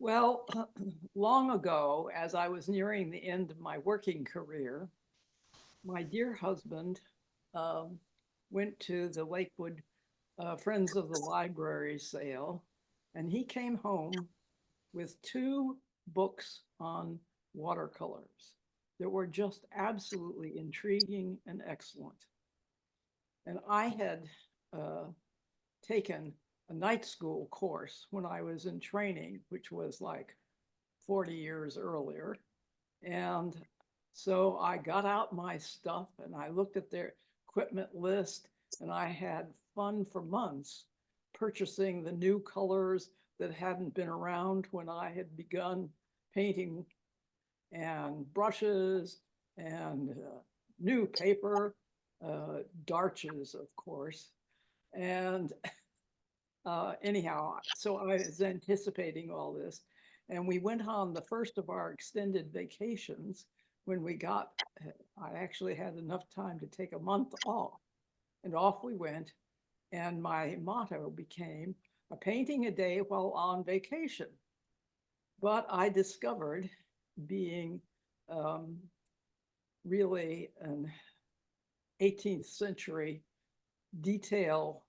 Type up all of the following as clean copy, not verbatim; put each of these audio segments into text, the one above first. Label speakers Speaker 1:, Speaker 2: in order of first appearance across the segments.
Speaker 1: Well, long ago, as I was nearing the end of my working career, my dear husband um, went to the Lakewood Friends of the Library sale, and he came home with two books on watercolors that were just absolutely intriguing and excellent. And I had uh, taken a night school course when I was in training, which was like 40 years earlier. And so I got out my stuff and I looked at their equipment list, and I had fun for months purchasing the new colors that hadn't been around when I had begun painting, and brushes and new paper, darches, of course. And anyhow, so I was anticipating all this. And we went on the first of our extended vacations when we got, I actually had enough time to take a month off. And off we went. And my motto became a painting a day while on vacation. But I discovered, being um, really an 18th century detail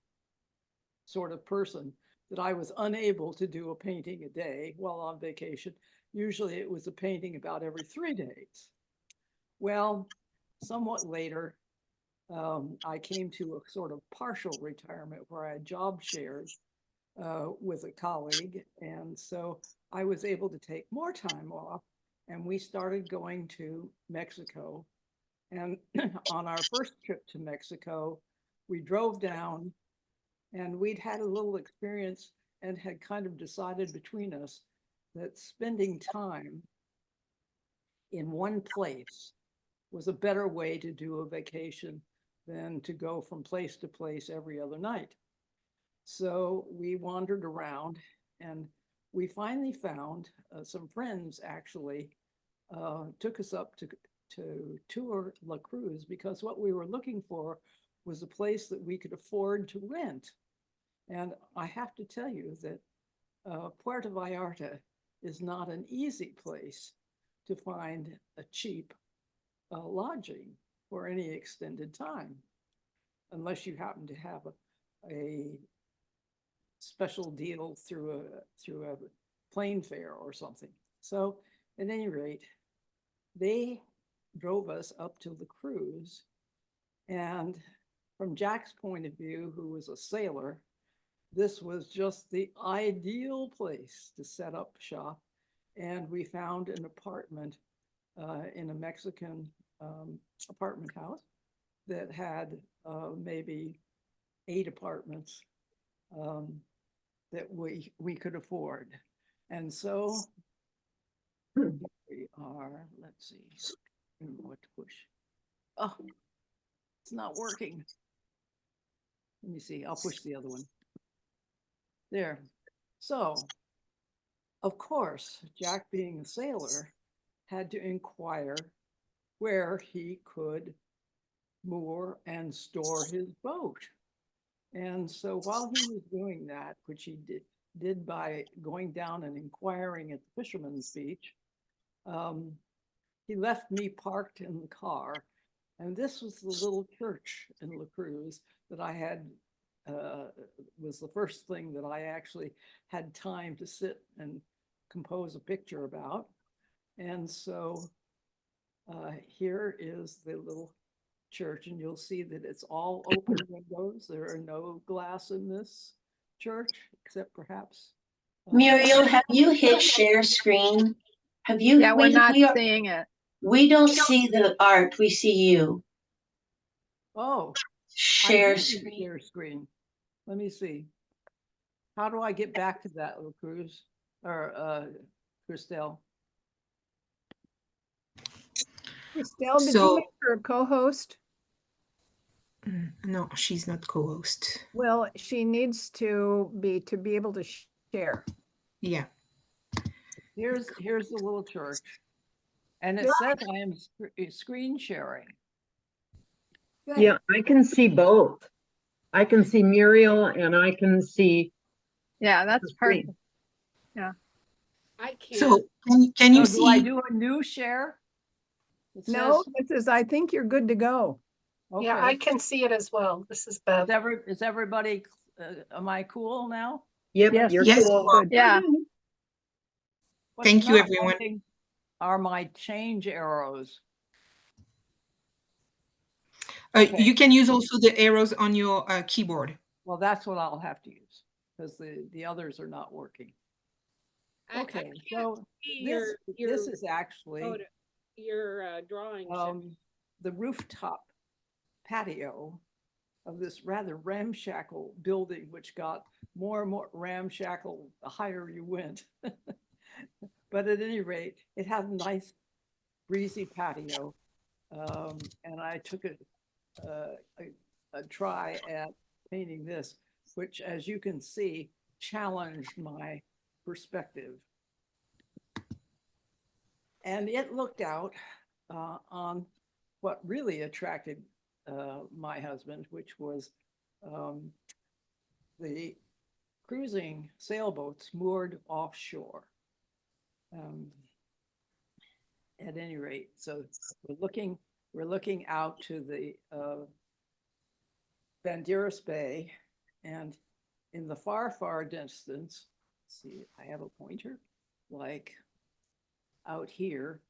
Speaker 1: sort of person, that I was unable to do a painting a day while on vacation. Usually it was a painting about every 3 days. Well, somewhat later, I came to a sort of partial retirement where I job shared with a colleague. And so I was able to take more time off, and we started going to Mexico. And on our first trip to Mexico, we drove down, and we'd had a little experience and had kind of decided between us that spending time in one place was a better way to do a vacation than to go from place to place every other night. So we wandered around, and we finally found some friends actually took us up to tour La Cruz, because what we were looking for was a place that we could afford to rent. And I have to tell you that Puerto Vallarta is not an easy place to find a cheap lodging for any extended time, unless you happen to have a special deal through a plane fare or something. So at any rate, they drove us up to the Cruz. And from Jack's point of view, who was a sailor, this was just the ideal place to set up shop. And we found an apartment in a Mexican apartment house that had maybe 8 apartments that we could afford. And so here we are. Let's see. I don't know what to push. Oh, it's not working. Let me see. I'll push the other one. There. So, of course, Jack, being a sailor, had to inquire where he could moor and store his boat. And so while he was doing that, which he did by going down and inquiring at the fisherman's beach, he left me parked in the car. And this was the little church in La Cruz that I had, was the first thing that I actually had time to sit and compose a picture about. And so here is the little church, and you'll see that it's all open windows. There are no glass in this church, except perhaps.
Speaker 2: Muriel, have you hit share screen? Have you?
Speaker 3: Yeah, we're not seeing it.
Speaker 2: We don't see the art. We see you.
Speaker 1: Oh,
Speaker 2: share screen.
Speaker 1: Share screen. Let me see. How do I get back to that, Cruz or Christelle?
Speaker 3: Christelle, did you make her a co-host?
Speaker 4: No, she's not co-host.
Speaker 3: Well, she needs to be able to share.
Speaker 4: Yeah.
Speaker 1: Here's the little church, and it says I am screen sharing.
Speaker 5: Good. Yeah, I can see both. I can see Muriel and I can see.
Speaker 3: Yeah, that's perfect. Yeah.
Speaker 6: I can't.
Speaker 4: So can you
Speaker 1: So do I
Speaker 4: see?
Speaker 1: do a new share? It
Speaker 3: No,
Speaker 1: says-
Speaker 3: this is, I think you're good to go.
Speaker 7: Yeah, I
Speaker 1: Okay.
Speaker 7: can see it as well. This is
Speaker 1: Is
Speaker 7: Bev.
Speaker 1: is everybody, am I cool now?
Speaker 5: Yep,
Speaker 3: Yes.
Speaker 5: you're
Speaker 4: Yes,
Speaker 5: cool.
Speaker 3: Good.
Speaker 8: Yeah.
Speaker 1: What's
Speaker 4: Thank you,
Speaker 1: not
Speaker 4: everyone.
Speaker 1: working are my change arrows. Okay.
Speaker 4: You can use also the arrows on your keyboard.
Speaker 1: Well, that's what I'll have to use because the others are not working.
Speaker 6: I
Speaker 1: Okay,
Speaker 6: can't
Speaker 1: so
Speaker 6: see
Speaker 1: this
Speaker 6: your
Speaker 1: is actually
Speaker 6: photo, your drawing.
Speaker 1: the rooftop patio of this rather ramshackle building, which got more and more ramshackle the higher you went. But at any rate, it had a nice breezy patio. And I took a try at painting this, which, as you can see, challenged my perspective. And it looked out on what really attracted my husband, which was the cruising sailboats moored offshore. At any rate, so we're looking out to the Banderas Bay, and in the far distance, see, I have a pointer, like out here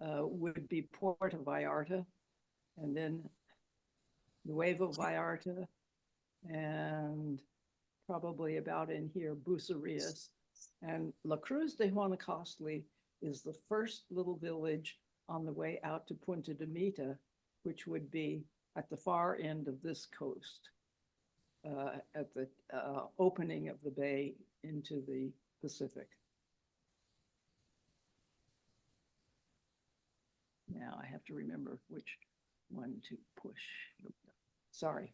Speaker 1: would be Puerto Vallarta, and then Nuevo Vallarta, and probably about in here, Bucerias. And La Cruz de Guanacaste is the first little village on the way out to Punta de Mita, which would be at the far end of this coast, at the opening of the bay into the Pacific. Now I have to remember which one to push. Sorry.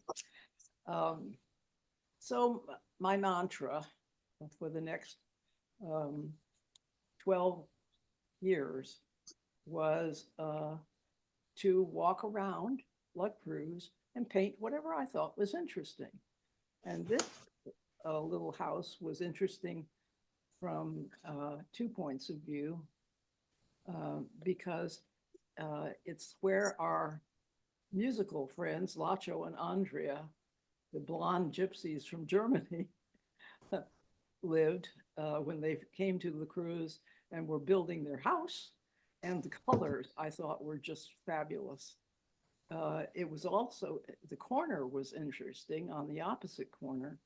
Speaker 1: So my mantra for the next 12 years was to walk around La Cruz and paint whatever I thought was interesting. And this little house was interesting from 2 points of view, because it's where our musical friends, Lacho and Andrea, the blonde gypsies from Germany, lived when they came to La Cruz and were building their house. And the colors I thought were just fabulous. It was also, the corner was interesting on the opposite corner.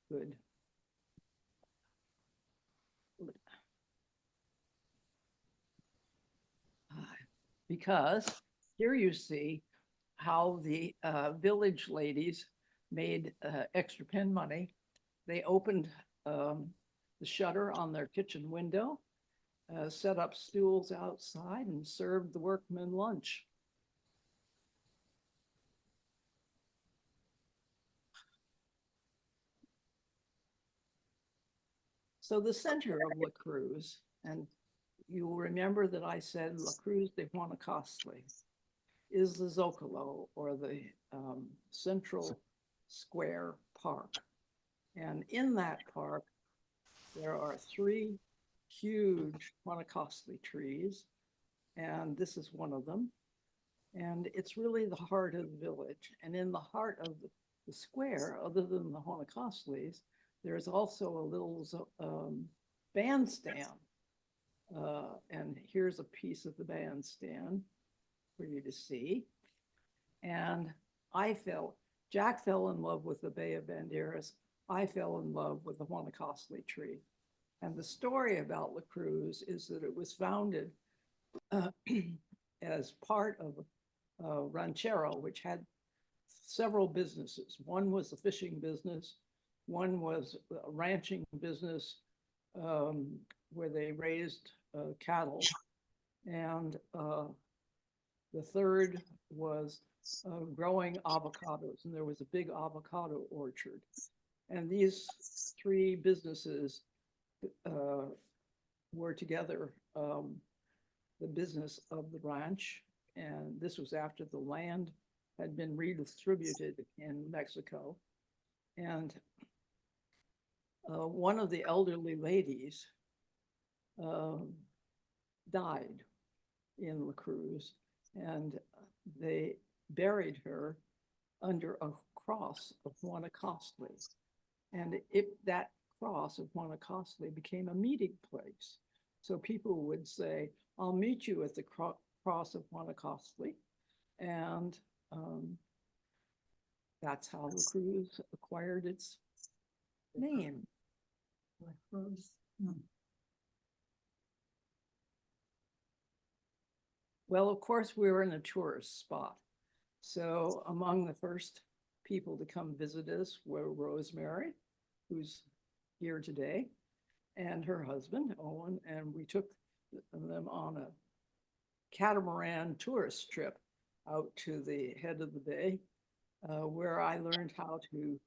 Speaker 1: Good. Because here you see how the village ladies made extra pin money. They opened the shutter on their kitchen window, set up stools outside, and served the workmen lunch. So the center of La Cruz, and you'll remember that I said La Cruz de Guanacaste, is the Zocalo, or the Central Square Park. And in that park, there are 3 huge Guanacaste trees, and this is one of them. And it's really the heart of the village. And in the heart of the square, other than the Guanacastes, there's also a little bandstand. And here's a piece of the bandstand for you to see. And Jack fell in love with the Bay of Banderas. I fell in love with the Guanacaste tree. And the story about La Cruz is that it was founded as part of Ranchero, which had several businesses. One was a fishing business. One was a ranching business where they raised cattle. And the third was growing avocados. And there was a big avocado orchard. And these 3 businesses were together the business of the ranch. And this was after the land had been redistributed in Mexico. And one of the elderly ladies died in La Cruz, and they buried her under a cross of Guanacaste. And that cross of Guanacaste became a meeting place. So people would say, I'll meet you at the cross of Guanacaste. And that's how La Cruz acquired its name. La Cruz. Well, of course, we were in a tourist spot. So among the first people to come visit us were Rosemary, who's here today, and her husband, Owen, and we took them on a catamaran tourist trip out to the head of the bay, where I learned how to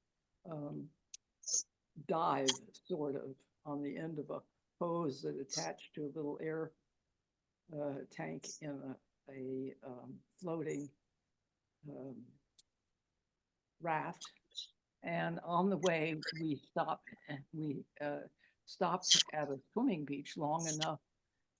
Speaker 1: dive, sort of, on the end of a hose that attached to a little air tank in a floating raft. And on the way, we stopped at a swimming beach long enough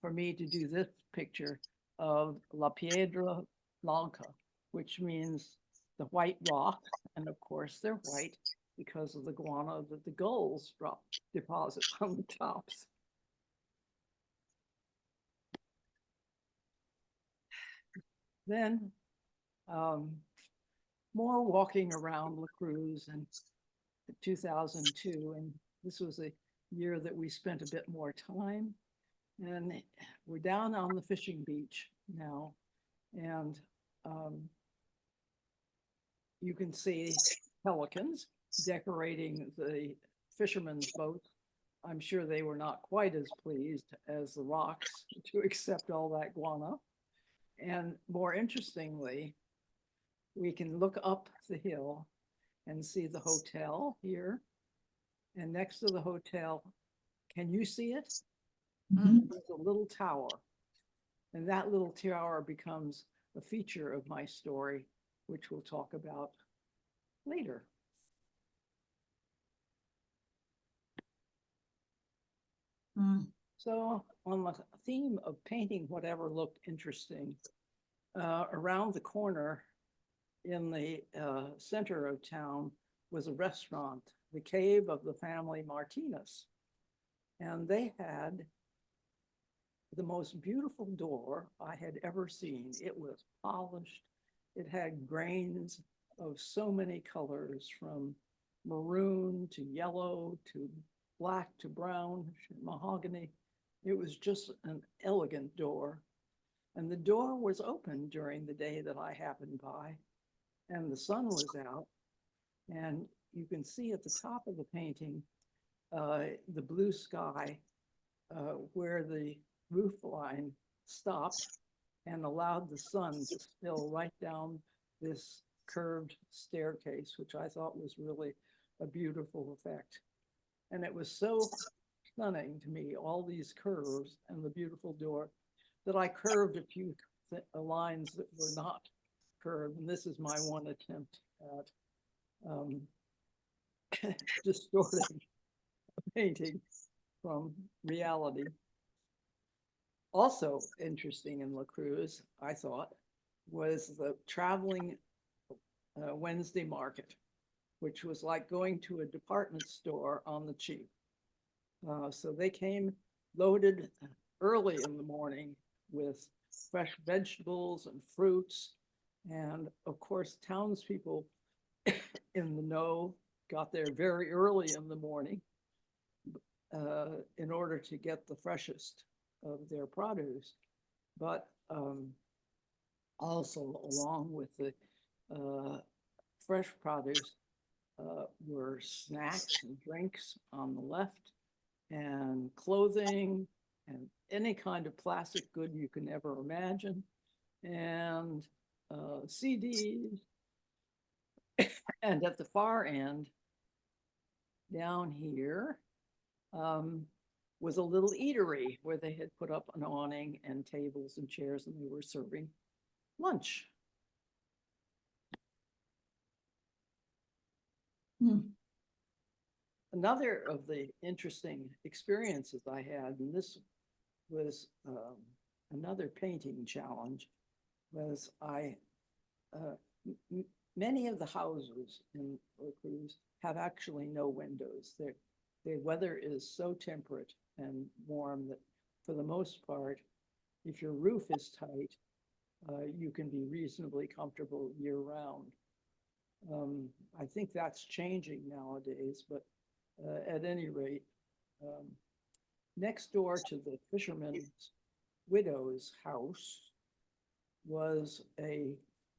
Speaker 1: for me to do this picture of La Piedra Blanca, which means the white rock. And of course, they're white because of the guano that the gulls deposit on the tops. Then more walking around La Cruz in 2002, and this was a year that we spent a bit more time, and we're down on the fishing beach now, and you can see pelicans decorating the fishermen's boats. I'm sure they were not quite as pleased as the rocks to accept all that guano. And more interestingly, we can look up the hill and see the hotel here. And next to the hotel, can you see it? There's a little tower. And that little tower becomes a feature of my story, which we'll talk about later. So on the theme of painting whatever looked interesting, around the corner in the center of town was a restaurant, the Cave of the Family Martinez. And they had the most beautiful door I had ever seen. It was polished. It had grains of so many colors, from maroon to yellow to black to brown, mahogany. It was just an elegant door. And the door was open during the day that I happened by, and the sun was out. And you can see at the top of the painting, the blue sky, where the roof line stopped and allowed the sun to spill right down this curved staircase, which I thought was really a beautiful effect. And it was so stunning to me, all these curves and the beautiful door, that I curved a few lines that were not curved. And this is my one attempt at distorting a painting from reality. Also interesting in La Cruz, I thought, was the traveling Wednesday market, which was like going to a department store on the cheap. So they came loaded early in the morning with fresh vegetables and fruits. And of course, townspeople in the know got there very early in the morning in order to get the freshest of their produce. But also along with the fresh produce were snacks and drinks on the left, and clothing, and any kind of plastic good you can ever imagine, and CDs. And at the far end, down here, was a little eatery where they had put up an awning and tables and chairs, and they were serving lunch. Another of the interesting experiences I had, and this was another painting challenge, was many of the houses in Cruz have actually no windows. The weather is so temperate and warm that for the most part, if your roof is tight, you can be reasonably comfortable year round. I think that's changing nowadays, but at any rate, next door to the fisherman's widow's house was a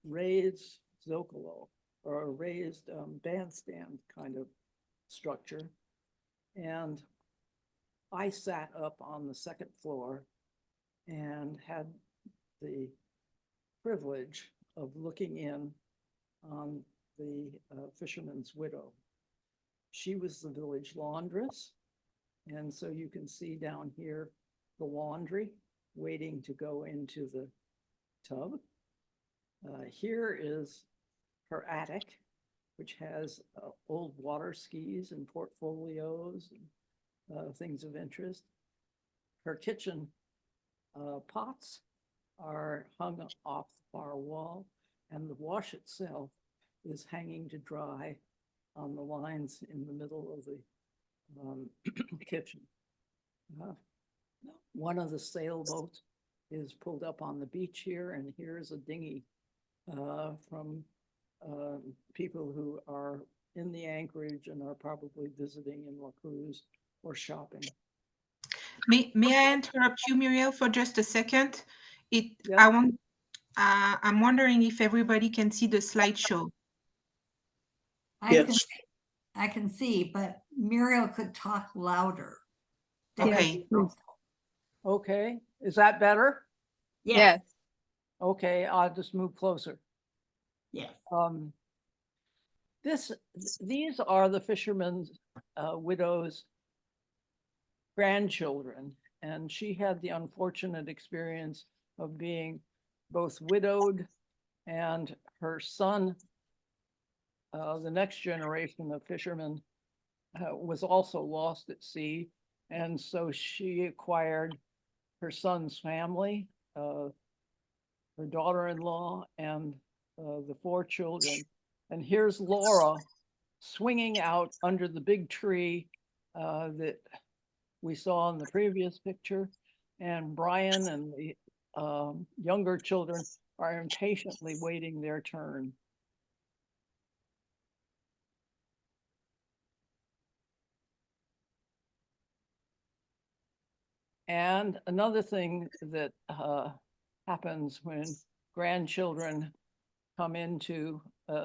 Speaker 1: raised zocalo, or a raised bandstand kind of structure. And I sat up on the second floor and had the privilege of looking in on the fisherman's widow. She was the village laundress. And so you can see down here the laundry waiting to go into the tub. Here is her attic, which has old water skis and portfolios and things of interest. Her kitchen pots are hung off the far wall, and the wash itself is hanging to dry on the lines in the middle of the kitchen. One of the sailboats is pulled up on the beach here, and here's a dinghy from people who are in the anchorage and are probably visiting in La Cruz or shopping.
Speaker 4: May I interrupt you, Muriel, for just a second?
Speaker 1: Yeah.
Speaker 4: I'm wondering if everybody can see the slideshow.
Speaker 8: Yes. I can see, but Muriel could talk louder. That would
Speaker 4: Okay.
Speaker 8: be helpful.
Speaker 1: Okay, is that better?
Speaker 8: Yes,
Speaker 1: Okay, I'll just move closer.
Speaker 8: yes.
Speaker 1: These are the fisherman's widow's grandchildren, and she had the unfortunate experience of being both widowed, and her son, the next generation of fishermen, was also lost at sea. And so she acquired her son's family, her daughter-in-law, and the 4 children. And here's Laura swinging out under the big tree that we saw in the previous picture. And Brian and the younger children are impatiently waiting their turn. And another thing that happens when grandchildren come into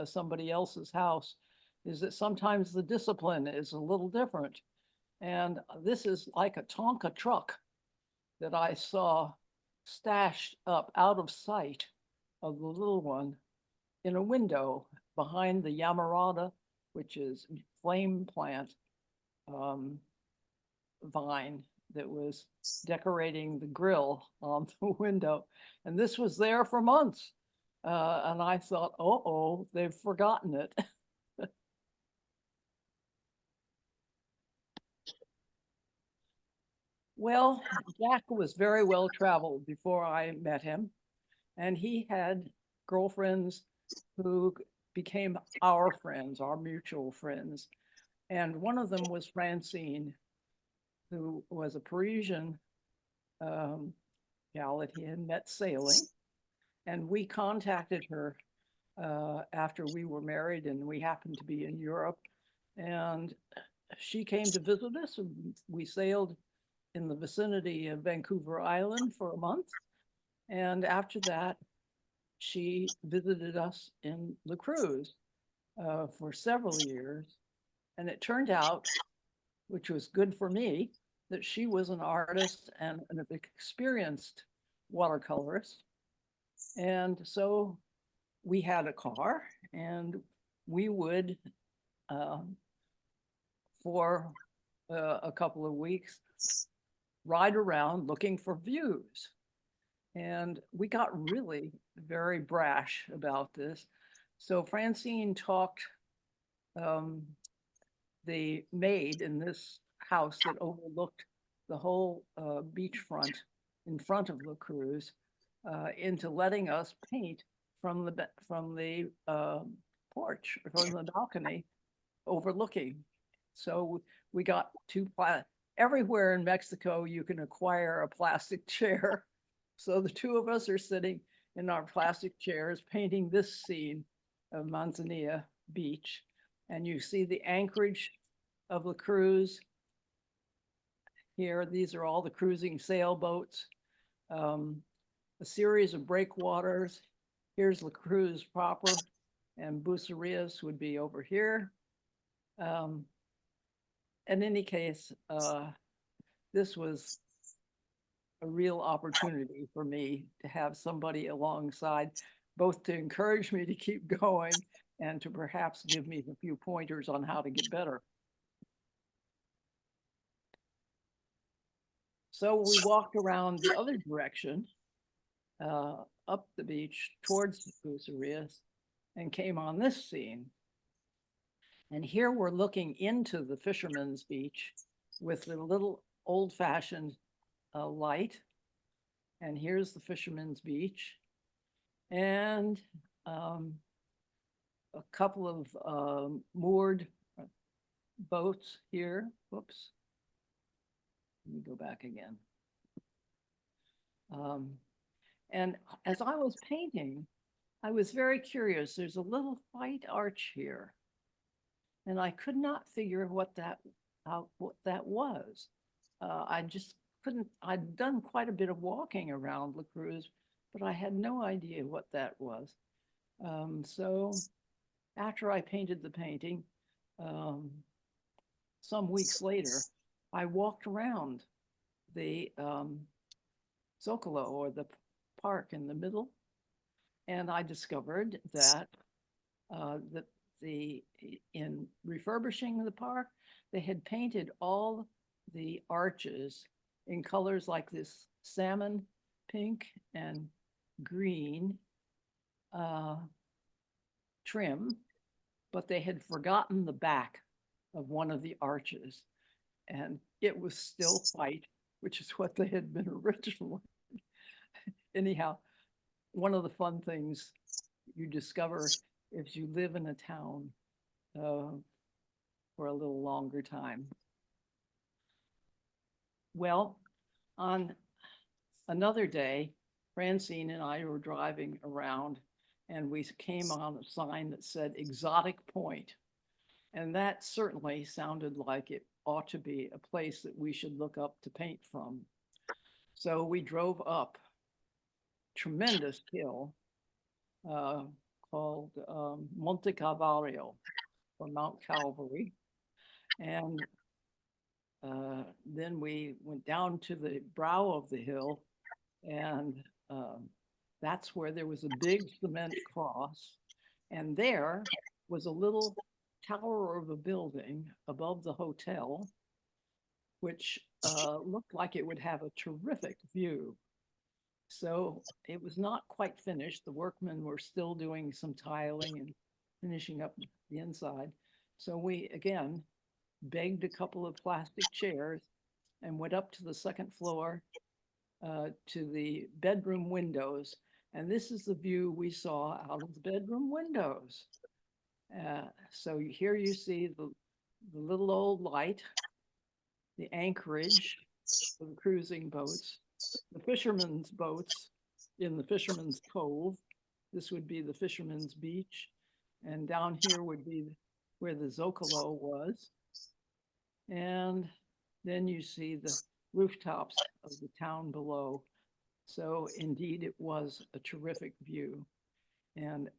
Speaker 1: somebody else's house is that sometimes the discipline is a little different. And this is like a Tonka truck that I saw stashed up out of sight of the little one in a window behind the Yamarada, which is flame plant vine that was decorating the grill on the window. And this was there for months. And I thought, oh, they've forgotten it. Well, Jack was very well traveled before I met him, and he had girlfriends who became our friends, our mutual friends. And one of them was Francine, who was a Parisian gal that he had met sailing. And we contacted her after we were married, and we happened to be in Europe. And she came to visit us, and we sailed in the vicinity of Vancouver Island for a month. And after that, she visited us in La Cruz for several years. And it turned out, which was good for me, that she was an artist and an experienced watercolorist. And so we had a car, and we would, for a couple of weeks, ride around looking for views. And we got really very brash about this. So Francine talked the maid in this house that overlooked the whole beachfront in front of the cruise into letting us paint from the porch, or from the balcony overlooking. So we got everywhere in Mexico you can acquire a plastic chair. So the two of us are sitting in our plastic chairs painting this scene of Manzanilla Beach. And you see the anchorage of the cruise here. These are all the cruising sailboats. A series of breakwaters. Here's the cruise proper, and Bucerias would be over here. In any case, this was a real opportunity for me to have somebody alongside, both to encourage me to keep going and to perhaps give me a few pointers on how to get better. So we walked around the other direction, up the beach towards the Bucerias, and came on this scene. And here we're looking into the fisherman's beach with the little old-fashioned light. And here's the fisherman's beach. And a couple of moored boats here. Whoops. Let me go back again. And as I was painting, I was very curious. There's a little white arch here, and I could not figure what that was. I just couldn't. I'd done quite a bit of walking around La Cruz, but I had no idea what that was. So after I painted the painting, some weeks later, I walked around the Zocalo, or the park in the middle, and I discovered that in refurbishing the park, they had painted all the arches in colors like this salmon pink and green trim, but they had forgotten the back of one of the arches, and it was still white, which is what they had been originally. Anyhow, one of the fun things you discover if you live in a town for a little longer time. Well, on another day, Francine and I were driving around, and we came on a sign that said Exotic Point. And that certainly sounded like it ought to be a place that we should look up to paint from. So we drove up tremendous hill called Monte Calvario, or Mount Calvary. And then we went down to the brow of the hill, and that's where there was a big cement cross. And there was a little tower of a building above the hotel, which looked like it would have a terrific view. So it was not quite finished. The workmen were still doing some tiling and finishing up the inside. So we, again, begged a couple of plastic chairs and went up to the second floor to the bedroom windows. And this is the view we saw out of the bedroom windows. So here you see the little old light, the anchorage of the cruising boats, the fishermen's boats in the fishermen's cove. This would be the fishermen's beach. And down here would be where the Zocalo was. And then you see the rooftops of the town below. So indeed, it was a terrific view. And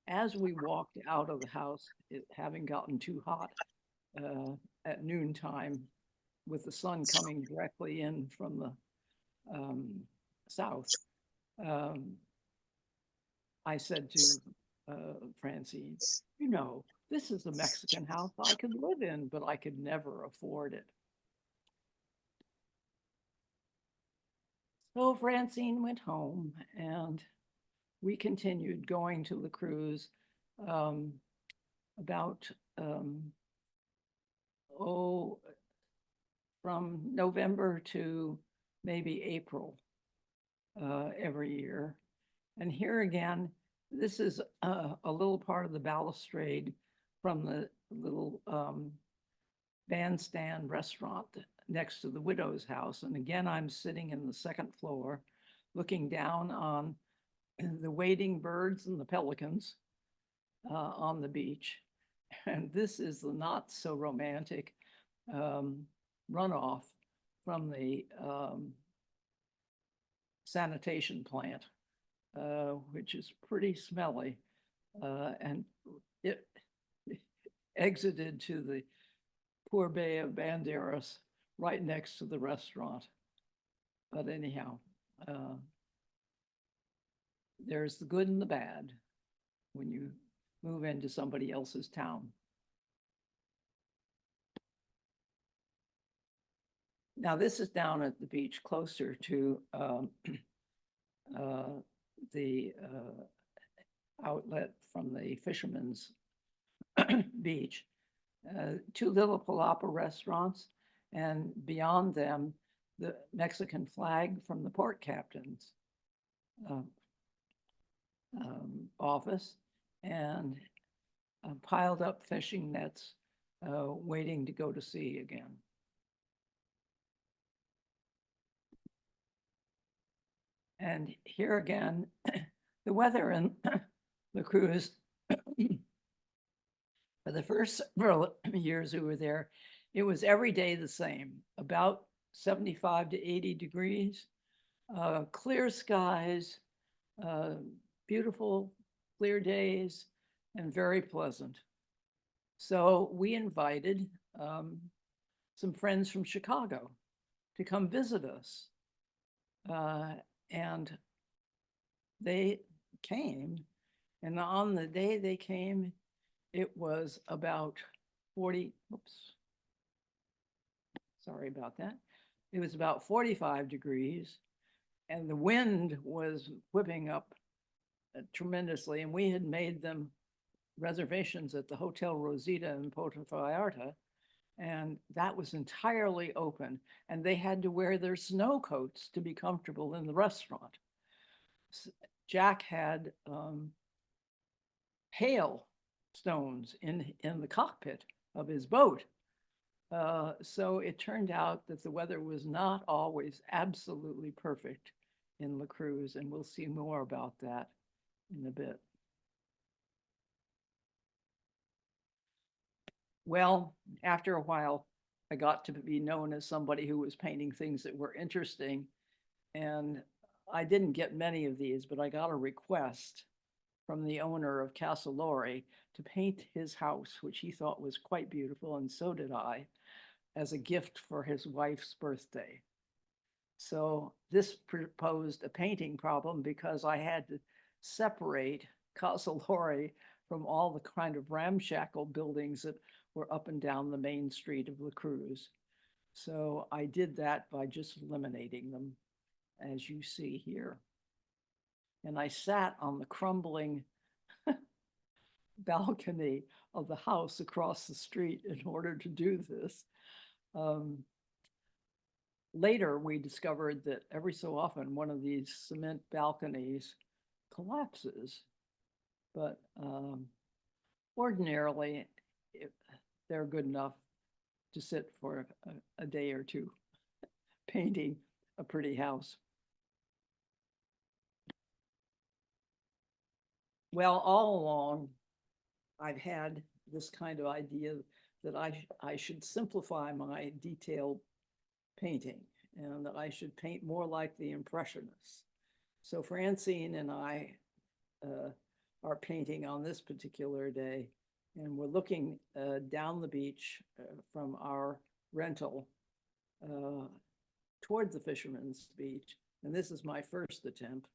Speaker 1: as we walked out of the house, it having gotten too hot at noontime, with the sun coming directly in from the south, I said to Francine, you know, this is a Mexican house I could live in, but I could never afford it. So Francine went home, and we continued going to the cruise about from November to maybe April every year. And here again, this is a little part of the balustrade from the little bandstand restaurant next to the widow's house. And again, I'm sitting in the second floor, looking down on the wading birds and the pelicans on the beach. And this is the not so romantic runoff from the sanitation plant, which is pretty smelly. And it exited to the poor Bay of Banderas right next to the restaurant. But anyhow, there's the good and the bad when you move into somebody else's town. Now, this is down at the beach closer to the outlet from the fisherman's beach. Two little palapa restaurants, and beyond them, the Mexican flag from the port captain's office, and piled up fishing nets waiting to go to sea again. And here again, the weather in the Cruz, for the first several years we were there, it was every day the same, about 75 to 80 degrees, clear skies, beautiful clear days, and very pleasant. So we invited some friends from Chicago to come visit us. And they came, and on the day they came, it was about 40, oops, sorry about that. It was about 45 degrees, and the wind was whipping up tremendously, and we had made them reservations at the Hotel Rosita in Puerto Vallarta, and that was entirely open, and they had to wear their snow coats to be comfortable in the restaurant. Jack had hail stones in the cockpit of his boat. So it turned out that the weather was not always absolutely perfect in La Cruz, and we'll see more about that in a bit. Well, after a while, I got to be known as somebody who was painting things that were interesting. And I didn't get many of these, but I got a request from the owner of Casa Lori to paint his house, which he thought was quite beautiful, and so did I, as a gift for his wife's birthday. So this proposed a painting problem because I had to separate Casa Lori from all the kind of ramshackle buildings that were up and down the main street of La Cruz. So I did that by just eliminating them, as you see here. And I sat on the crumbling balcony of the house across the street in order to do this. Later, we discovered that every so often one of these cement balconies collapses, but ordinarily they're good enough to sit for a day or two painting a pretty house. Well, all along, I've had this kind of idea that I should simplify my detailed painting and that I should paint more like the Impressionists. So Francine and I are painting on this particular day, and we're looking down the beach from our rental toward the Fisherman's Beach. And this is my first attempt.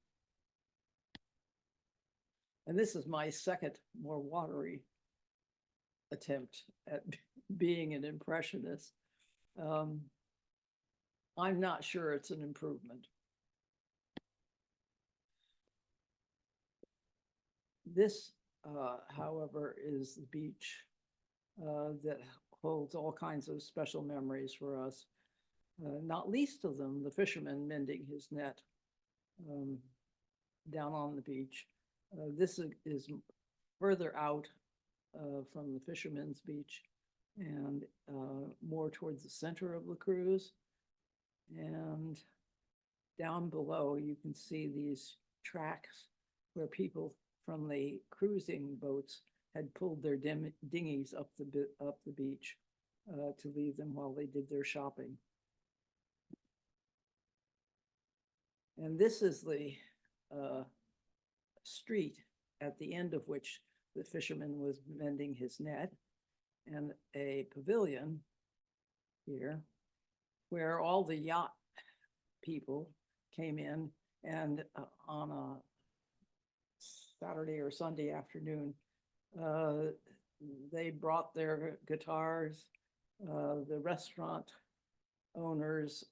Speaker 1: And this is my second, more watery attempt at being an Impressionist. I'm not sure it's an improvement. This, however, is the beach that holds all kinds of special memories for us. Not least of them, the fisherman mending his net down on the beach. This is further out from the fisherman's beach and more towards the center of La Cruz. And down below, you can see these tracks where people from the cruising boats had pulled their dinghies up the beach to leave them while they did their shopping. And this is the street at the end of which the fisherman was mending his net, and a pavilion here where all the yacht people came in, and on a Saturday or Sunday afternoon, they brought their guitars. The restaurant owners'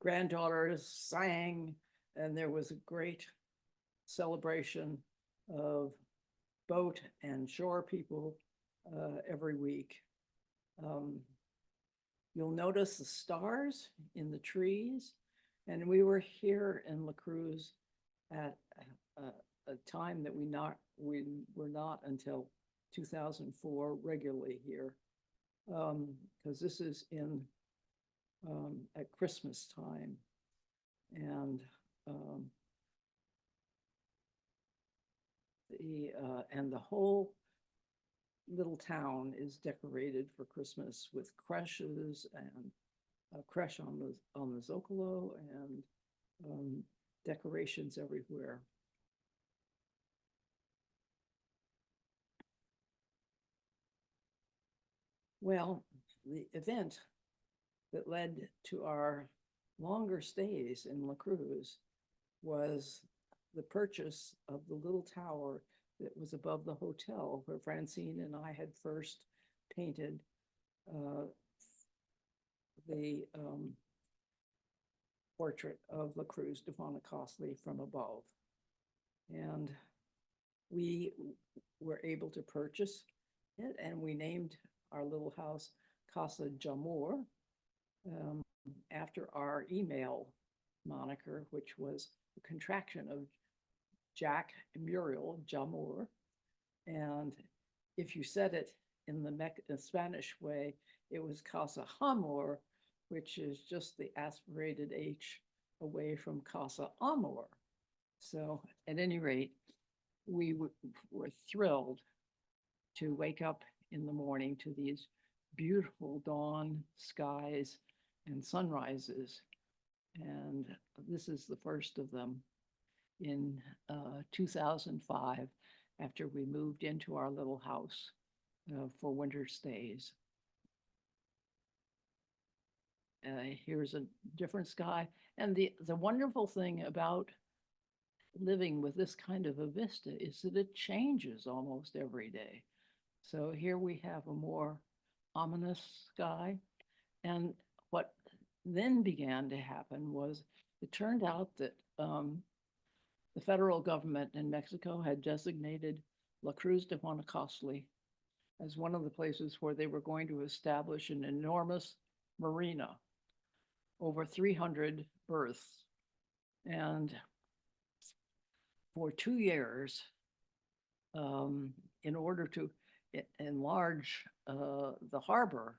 Speaker 1: granddaughters sang, and there was a great celebration of boat and shore people every week. You'll notice the stars in the trees, and we were here in La Cruz at a time that we were not until 2004 regularly here, because this is in at Christmas time, and the whole little town is decorated for Christmas with creches and a creche on the Zocalo, and decorations everywhere. Well, the event that led to our longer stays in La Cruz was the purchase of the little tower that was above the hotel where Francine and I had first painted the portrait of La Cruz de Guanacaste from above. And we were able to purchase it, and we named our little house Casa Jamor after our email moniker, which was a contraction of Jack and Muriel, Jamor. And if you said it in the Spanish way, it was Casa Hamor, which is just the aspirated H away from Casa Amor. So at any rate, we were thrilled to wake up in the morning to these beautiful dawn skies and sunrises. And this is the first of them in 2005, after we moved into our little house for winter stays. Here's a different sky. And the wonderful thing about living with this kind of a vista is that it changes almost every day. So here we have a more ominous sky. And what then began to happen was it turned out that the federal government in Mexico had designated La Cruz de Guanacaste as one of the places where they were going to establish an enormous marina, over 300 berths. And for 2 years, in order to enlarge the harbor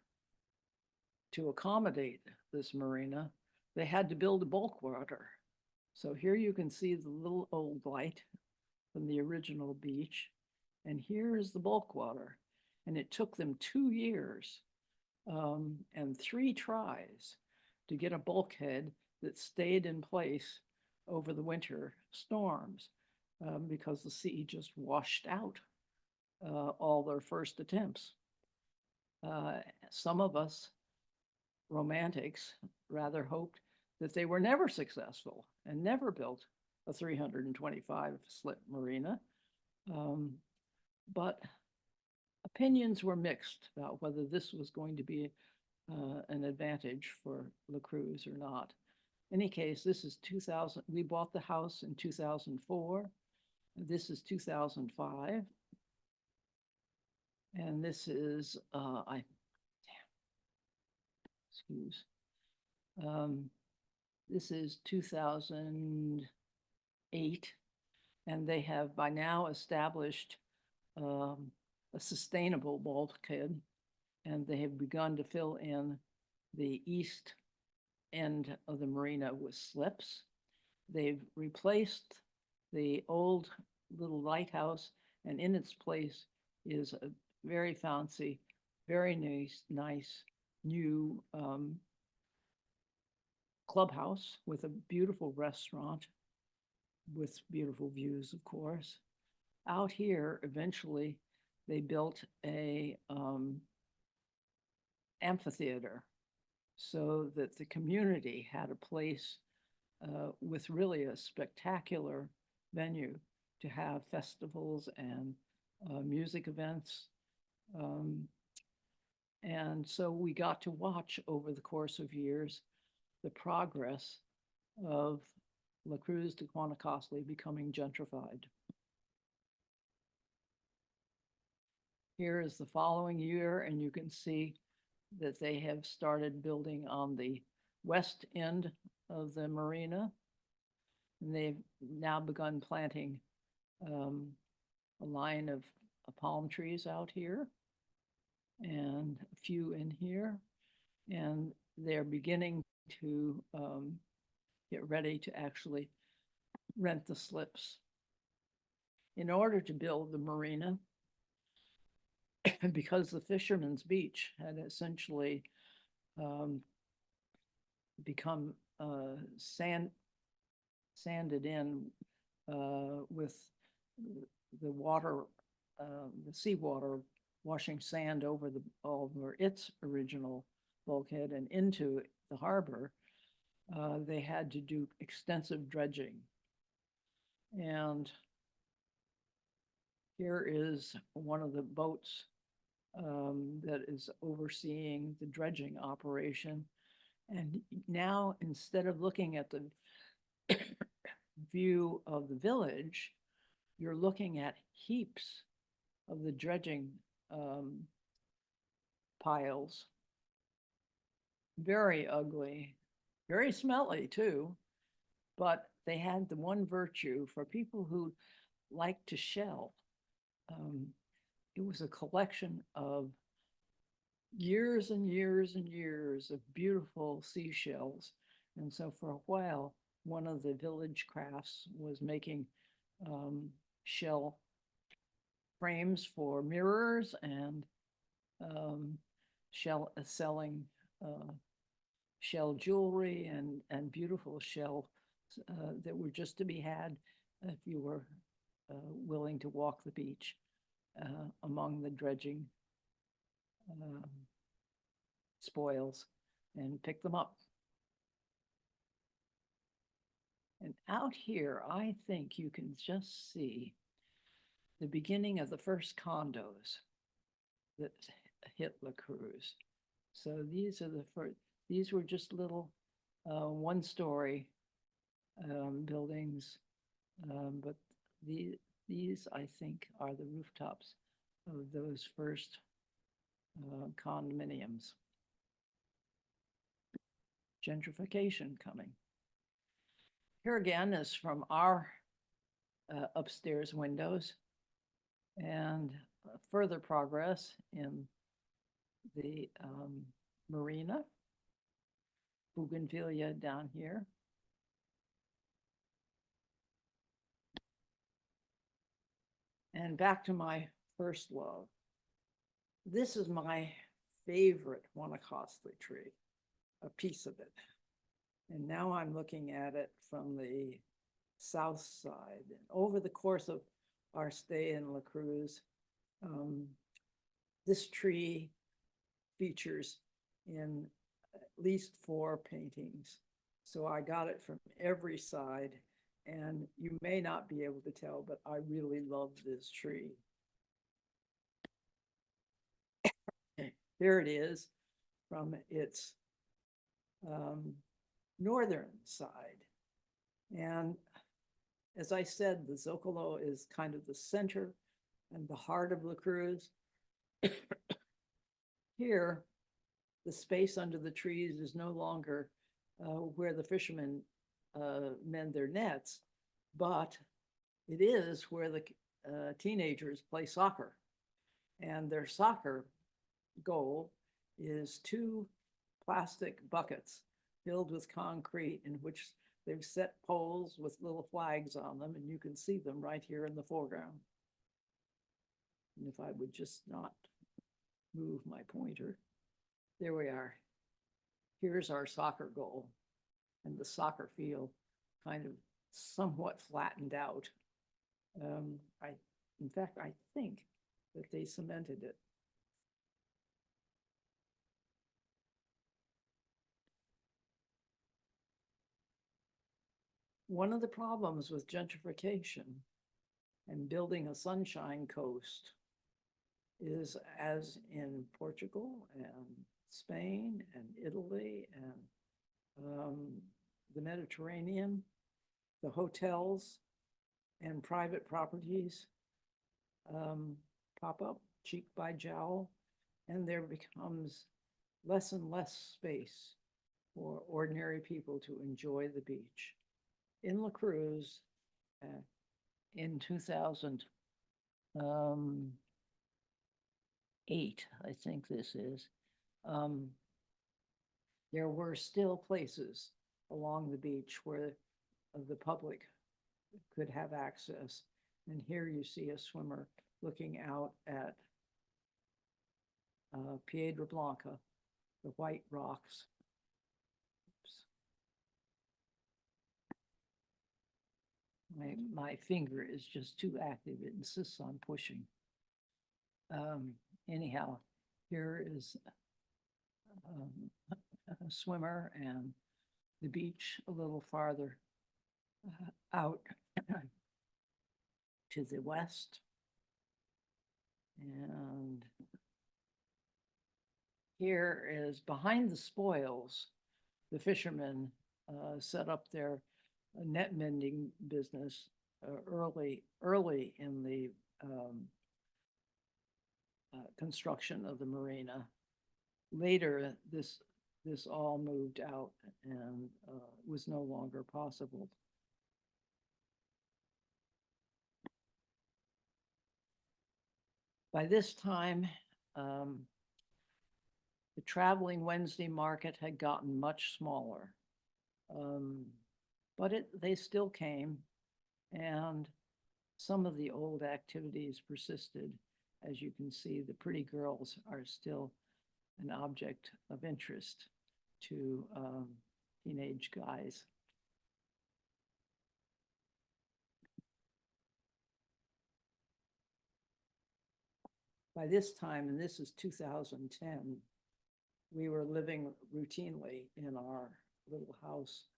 Speaker 1: to accommodate this marina, they had to build a bulkwater. So here you can see the little old light from the original beach, and here's the bulkwater. And it took them 2 years and 3 tries to get a bulkhead that stayed in place over the winter storms because the sea just washed out all their first attempts. Some of us romantics rather hoped that they were never successful and never built a 325 slip marina. But opinions were mixed about whether this was going to be an advantage for La Cruz or not. In any case, this is 2000. We bought the house in 2004. This is 2005. And this is, I excuse. This is 2008, and they have by now established a sustainable bulkhead, and they have begun to fill in the east end of the marina with slips. They've replaced the old little lighthouse, and in its place is a very fancy, very nice new clubhouse with a beautiful restaurant with beautiful views, of course. Out here, eventually, they built a amphitheater so that the community had a place with really a spectacular venue to have festivals and music events. And so we got to watch over the course of years the progress of La Cruz de Guanacaste becoming gentrified. Here is the following year, and you can see that they have started building on the west end of the marina. And they've now begun planting a line of palm trees out here and a few in here. And they're beginning to get ready to actually rent the slips. In order to build the marina, because the Fisherman's Beach had essentially become sanded in with the water, the seawater washing sand over its original bulkhead and into the harbor, they had to do extensive dredging. And here is one of the boats that is overseeing the dredging operation. And now, instead of looking at the view of the village, you're looking at heaps of the dredging piles. Very ugly, very smelly too, but they had the one virtue for people who like to shell. It was a collection of years and years and years of beautiful seashells. And so for a while, one of the village crafts was making shell frames for mirrors and selling shell jewelry and beautiful shell that were just to be had if you were willing to walk the beach among the dredging spoils and pick them up. And out here, I think you can just see the beginning of the first condos that hit La Cruz. So these are the first, these were just little one-story buildings, but these, I think, are the rooftops of those first condominiums. Gentrification coming. Here again is from our upstairs windows, and further progress in the marina, bougainvillea down here. And back to my first love. This is my favorite Guanacaste tree, a piece of it. And now I'm looking at it from the south side. And over the course of our stay in La Cruz, this tree features in at least 4 paintings. So I got it from every side, and you may not be able to tell, but I really love this tree. Here it is from its northern side. And as I said, the Zocalo is kind of the center and the heart of La Cruz. Here the space under the trees is no longer where the fishermen mend their nets, but it is where the teenagers play soccer. And their soccer goal is 2 plastic buckets filled with concrete in which they've set poles with little flags on them, and you can see them right here in the foreground. And if I would just not move my pointer, there we are. Here's our soccer goal, and the soccer field kind of somewhat flattened out. In fact, I think that they cemented it. One of the problems with gentrification and building a sunshine coast is, as in Portugal and Spain and Italy and the Mediterranean, the hotels and private properties pop up cheek by jowl, and there becomes less and less space for ordinary people to enjoy the beach. In La Cruz, in 2008, I think this is, there were still places along the beach where the public could have access. And here you see a swimmer looking out at Piedra Blanca, the white rocks. Oops. My finger is just too active. It insists on pushing. Anyhow, here is a swimmer and the beach a little farther out to the west. And here is behind the spoils, the fishermen set up their net mending business early in the construction of the marina. Later, this all moved out and was no longer possible. By this time, the traveling Wednesday market had gotten much smaller, but they still came, and some of the old activities persisted. As you can see, the pretty girls are still an object of interest to teenage guys. By this time, and this is 2010, we were living routinely in our little house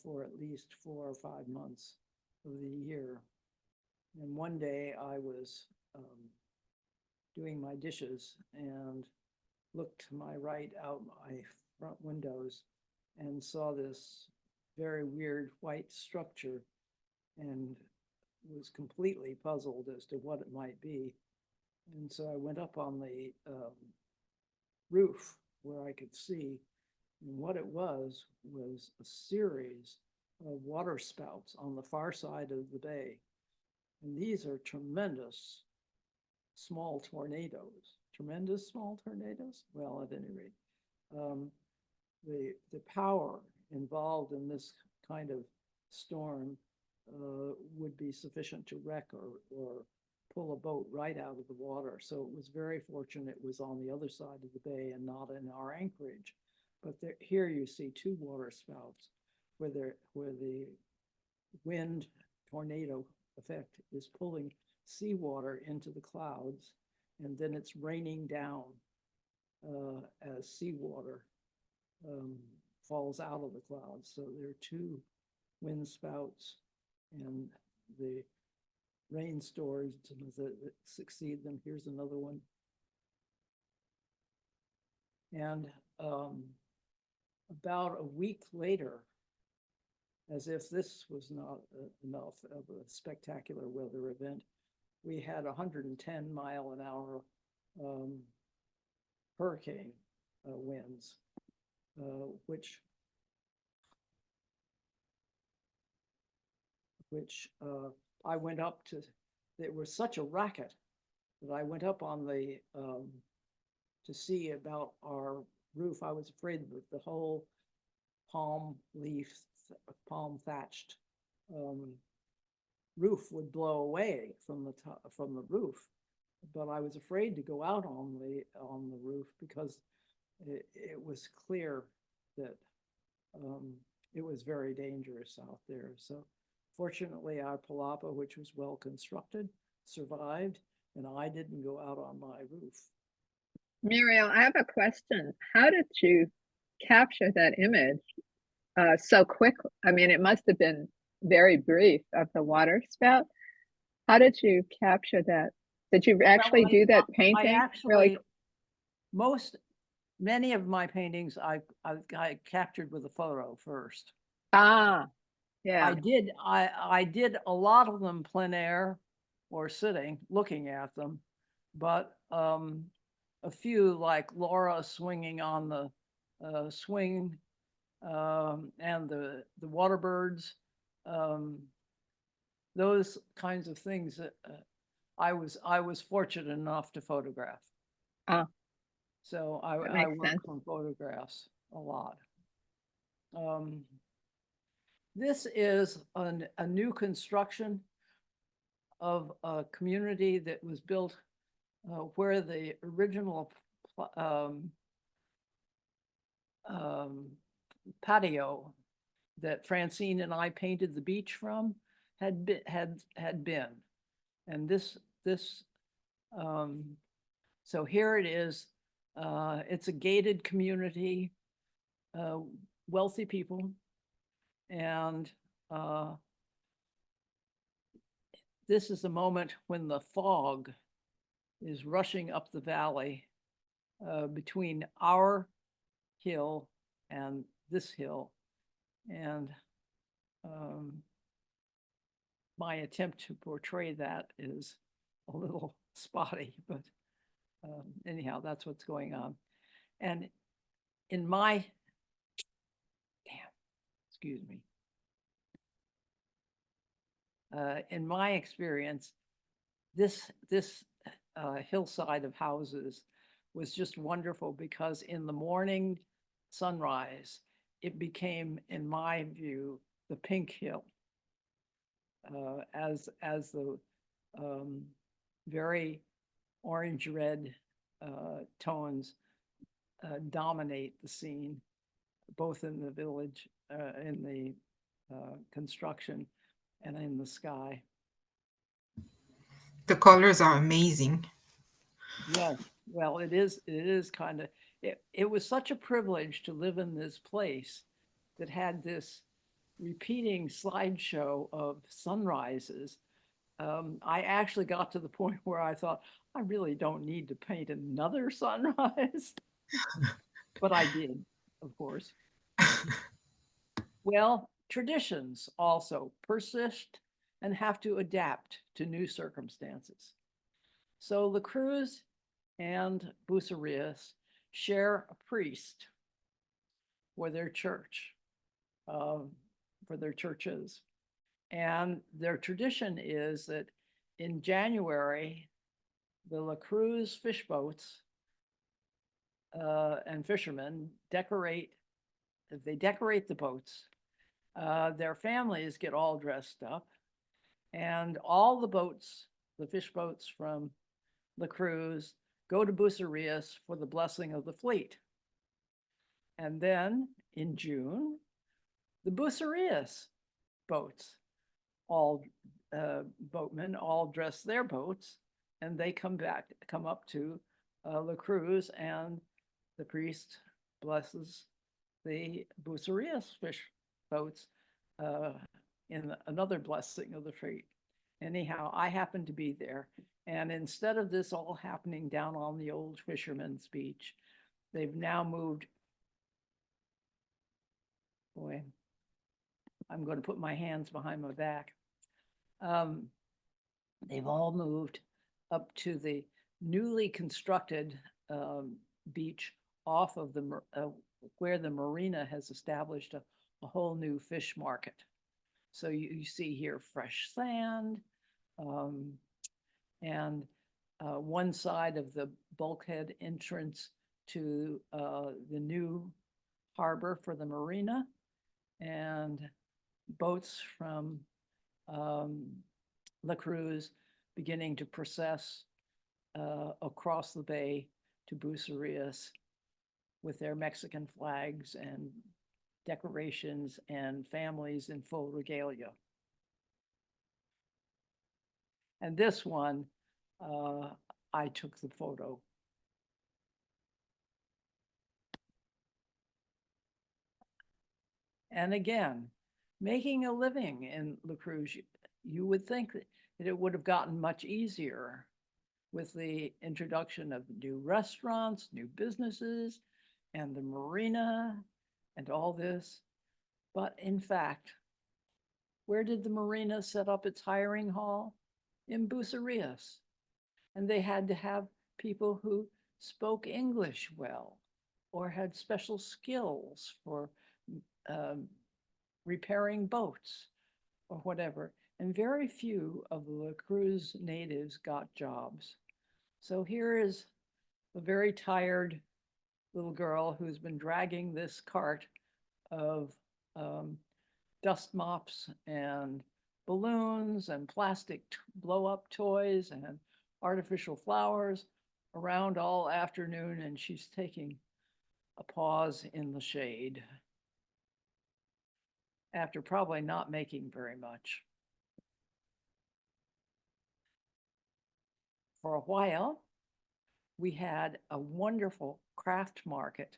Speaker 1: for at least 4 or 5 months of the year. And one day I was doing my dishes and looked to my right out my front windows and saw this very weird white structure and was completely puzzled as to what it might be. And so I went up on the roof where I could see, and what it was a series of water spouts on the far side of the bay. And these are tremendous small tornadoes. Tremendous small tornadoes? Well, at any rate, the power involved in this kind of storm would be sufficient to wreck or pull a boat right out of the water. So it was very fortunate it was on the other side of the bay and not in our anchorage. But here you see 2 water spouts where the wind tornado effect is pulling seawater into the clouds, and then it's raining down as seawater falls out of the clouds. So there are 2 wind spouts, and the rain storms that succeed them. Here's another one. And about a week later, as if this was not enough of a spectacular weather event, we had a 110-mile-an-hour hurricane winds, which I went up to. There was such a racket that I went up on the to see about our roof. I was afraid that the whole palm palm thatched roof would blow away from the top, from the roof. But I was afraid to go out on the roof because it was clear that it was very dangerous out there. So fortunately, our palapa, which was well constructed, survived, and I didn't go out on my roof.
Speaker 9: Muriel, I have a question. How did you capture that image so quick? I mean, it must have been very brief of the water spout. How did you capture that? Did you actually do that painting?
Speaker 1: Actually, many of my paintings I captured with a photo first.
Speaker 9: Ah, yeah.
Speaker 1: I did a lot of them plein air or sitting, looking at them, but a few like Laura swinging on the swing and the water birds, those kinds of things that I was fortunate enough to photograph.
Speaker 9: Ah,
Speaker 1: so
Speaker 9: that
Speaker 1: I
Speaker 9: makes
Speaker 1: work
Speaker 9: sense.
Speaker 1: from photographs a lot. This is a new construction of a community that was built where the original patio that Francine and I painted the beach from had been. And this so here it is. It's a gated community, wealthy people, and this is the moment when the fog is rushing up the valley between our hill and this hill. And my attempt to portray that is a little spotty, but anyhow, that's what's going on. And in my, excuse me, in my experience, this hillside of houses was just wonderful because in the morning sunrise, it became, in my view, the pink hill as the very orange red tones dominate the scene, both in the village, in the construction, and in the sky.
Speaker 4: The colors are amazing.
Speaker 1: Yes, well, it is kind of, it was such a privilege to live in this place that had this repeating slideshow of sunrises. I actually got to the point where I thought, I really don't need to paint another sunrise, but I did, of course. Well, traditions also persist and have to adapt to new circumstances. So the Cruz and Bucerias share a priest for their church, for their churches. And their tradition is that in January, the La Cruz fish boats and fishermen decorate the boats. Their families get all dressed up, and all the boats, the fish boats from La Cruz, go to Bucerias for the blessing of the fleet. And then in June, the Bucerias boats, all boatmen, all dress their boats, and they come up to La Cruz, and the priest blesses the Bucerias fish boats in another blessing of the fleet. Anyhow, I happened to be there. And instead of this all happening down on the old fisherman's beach, they've now moved. Boy, I'm going to put my hands behind my back. They've all moved up to the newly constructed beach off of where the marina has established a whole new fish market. So you see here fresh sand, and one side of the bulkhead entrance to the new harbor for the marina, and boats from La Cruz beginning to process across the bay to Bucerias with their Mexican flags and decorations and families in full regalia. And this one, I took the photo. And again, making a living in La Cruz, you would think that it would have gotten much easier with the introduction of new restaurants, new businesses, and the marina, and all this. But in fact, where did the marina set up its hiring hall? In Bucerias. And they had to have people who spoke English well, or had special skills for repairing boats or whatever. And very few of the La Cruz natives got jobs. So here is a very tired little girl who's been dragging this cart of dust mops and balloons and plastic blow-up toys and artificial flowers around all afternoon, and she's taking a pause in the shade after probably not making very much. For a while, we had a wonderful craft market,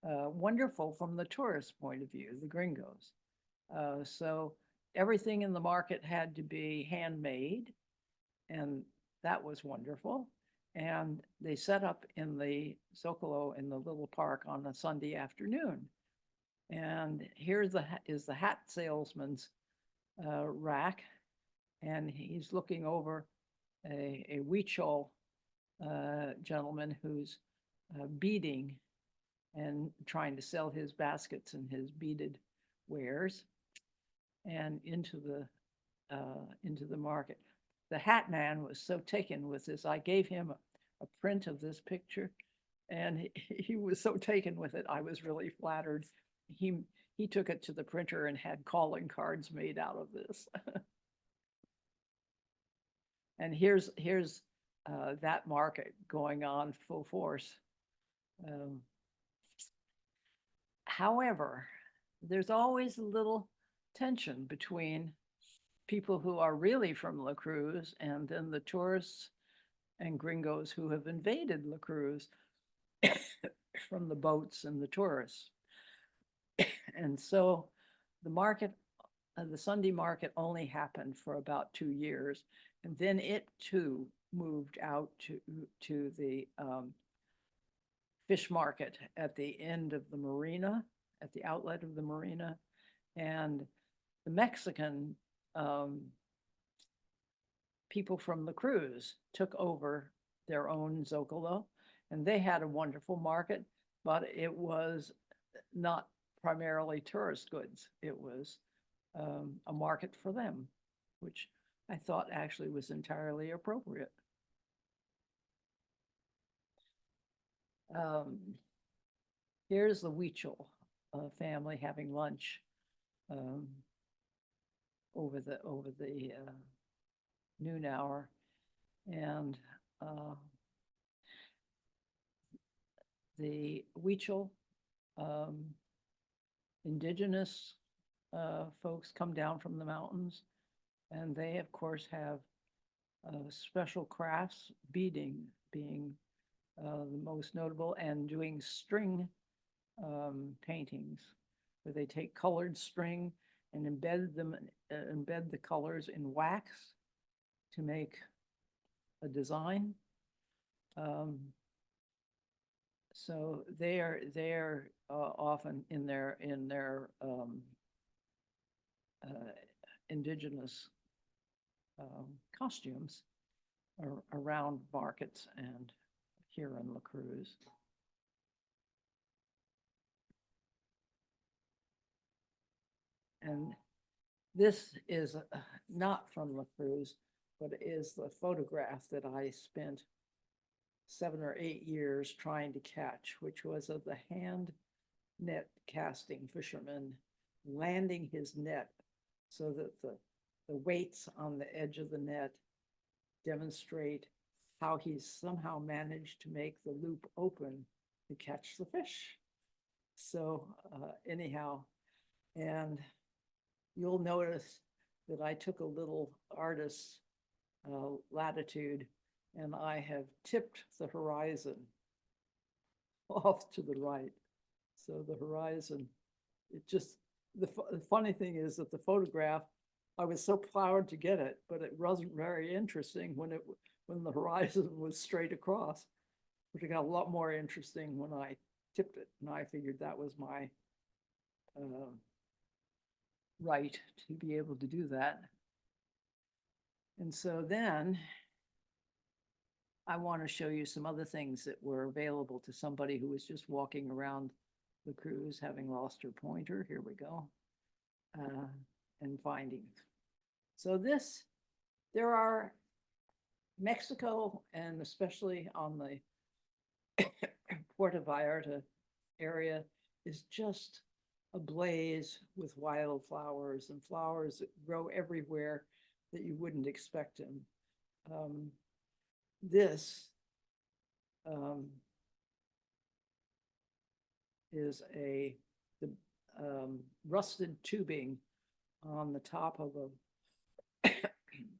Speaker 1: wonderful from the tourist point of view, the gringos. So everything in the market had to be handmade, and that was wonderful. And they set up in the Zocalo in the little park on a Sunday afternoon. And here's is the hat salesman's rack, and he's looking over a Huichol gentleman who's beading and trying to sell his baskets and his beaded wares, and into the market. The hat man was so taken with this. I gave him a print of this picture, and he was so taken with it. I was really flattered. He took it to the printer and had calling cards made out of this. And here's that market going on full force. However, there's always a little tension between people who are really from La Cruz and then the tourists and gringos who have invaded La Cruz from the boats and the tourists. And so the market, the Sunday market only happened for about 2 years. And then it too moved out to the fish market at the end of the marina, at the outlet of the marina. And the Mexican people from La Cruz took over their own Zocalo, and they had a wonderful market, but it was not primarily tourist goods. It was a market for them, which I thought actually was entirely appropriate. Here's the Huichol family having lunch over the noon hour, and the Huichol indigenous folks come down from the mountains, and they of course have special crafts, beading being the most notable, and doing string paintings, where they take colored string and embed the colors in wax to make a design. So they're often in their indigenous costumes around markets and here in La Cruz. And this is not from the Cruz, but is the photograph that I spent 7 or 8 years trying to catch, which was of the hand net casting fisherman landing his net so that the weights on the edge of the net demonstrate how he's somehow managed to make the loop open to catch the fish. So anyhow, and you'll notice that I took a little artist's latitude and I have tipped the horizon off to the right. So the horizon, it just, the funny thing is that the photograph, I was so proud to get it, but it wasn't very interesting when the horizon was straight across, which got a lot more interesting when I tipped it. And I figured that was my right to be able to do that. And so then I want to show you some other things that were available to somebody who was just walking around the cruise having lost her pointer. Here we go. And findings. So there are Mexico, and especially on the Puerto Vallarta area, is just ablaze with wildflowers and flowers that grow everywhere that you wouldn't expect them. This is the rusted tubing on the top of a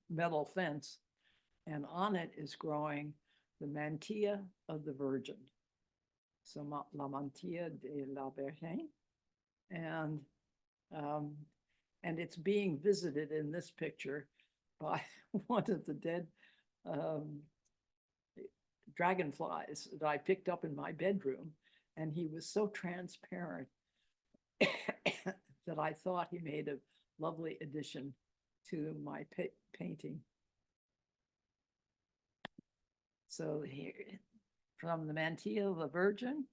Speaker 1: metal fence, and on it is growing the mantilla of the Virgin. So la mantilla de la Virgen, and it's being visited in this picture by one of the dead dragonflies that I picked up in my bedroom, and he was so transparent that I thought he made a lovely addition to my painting. So here, from the mantilla of the Virgin,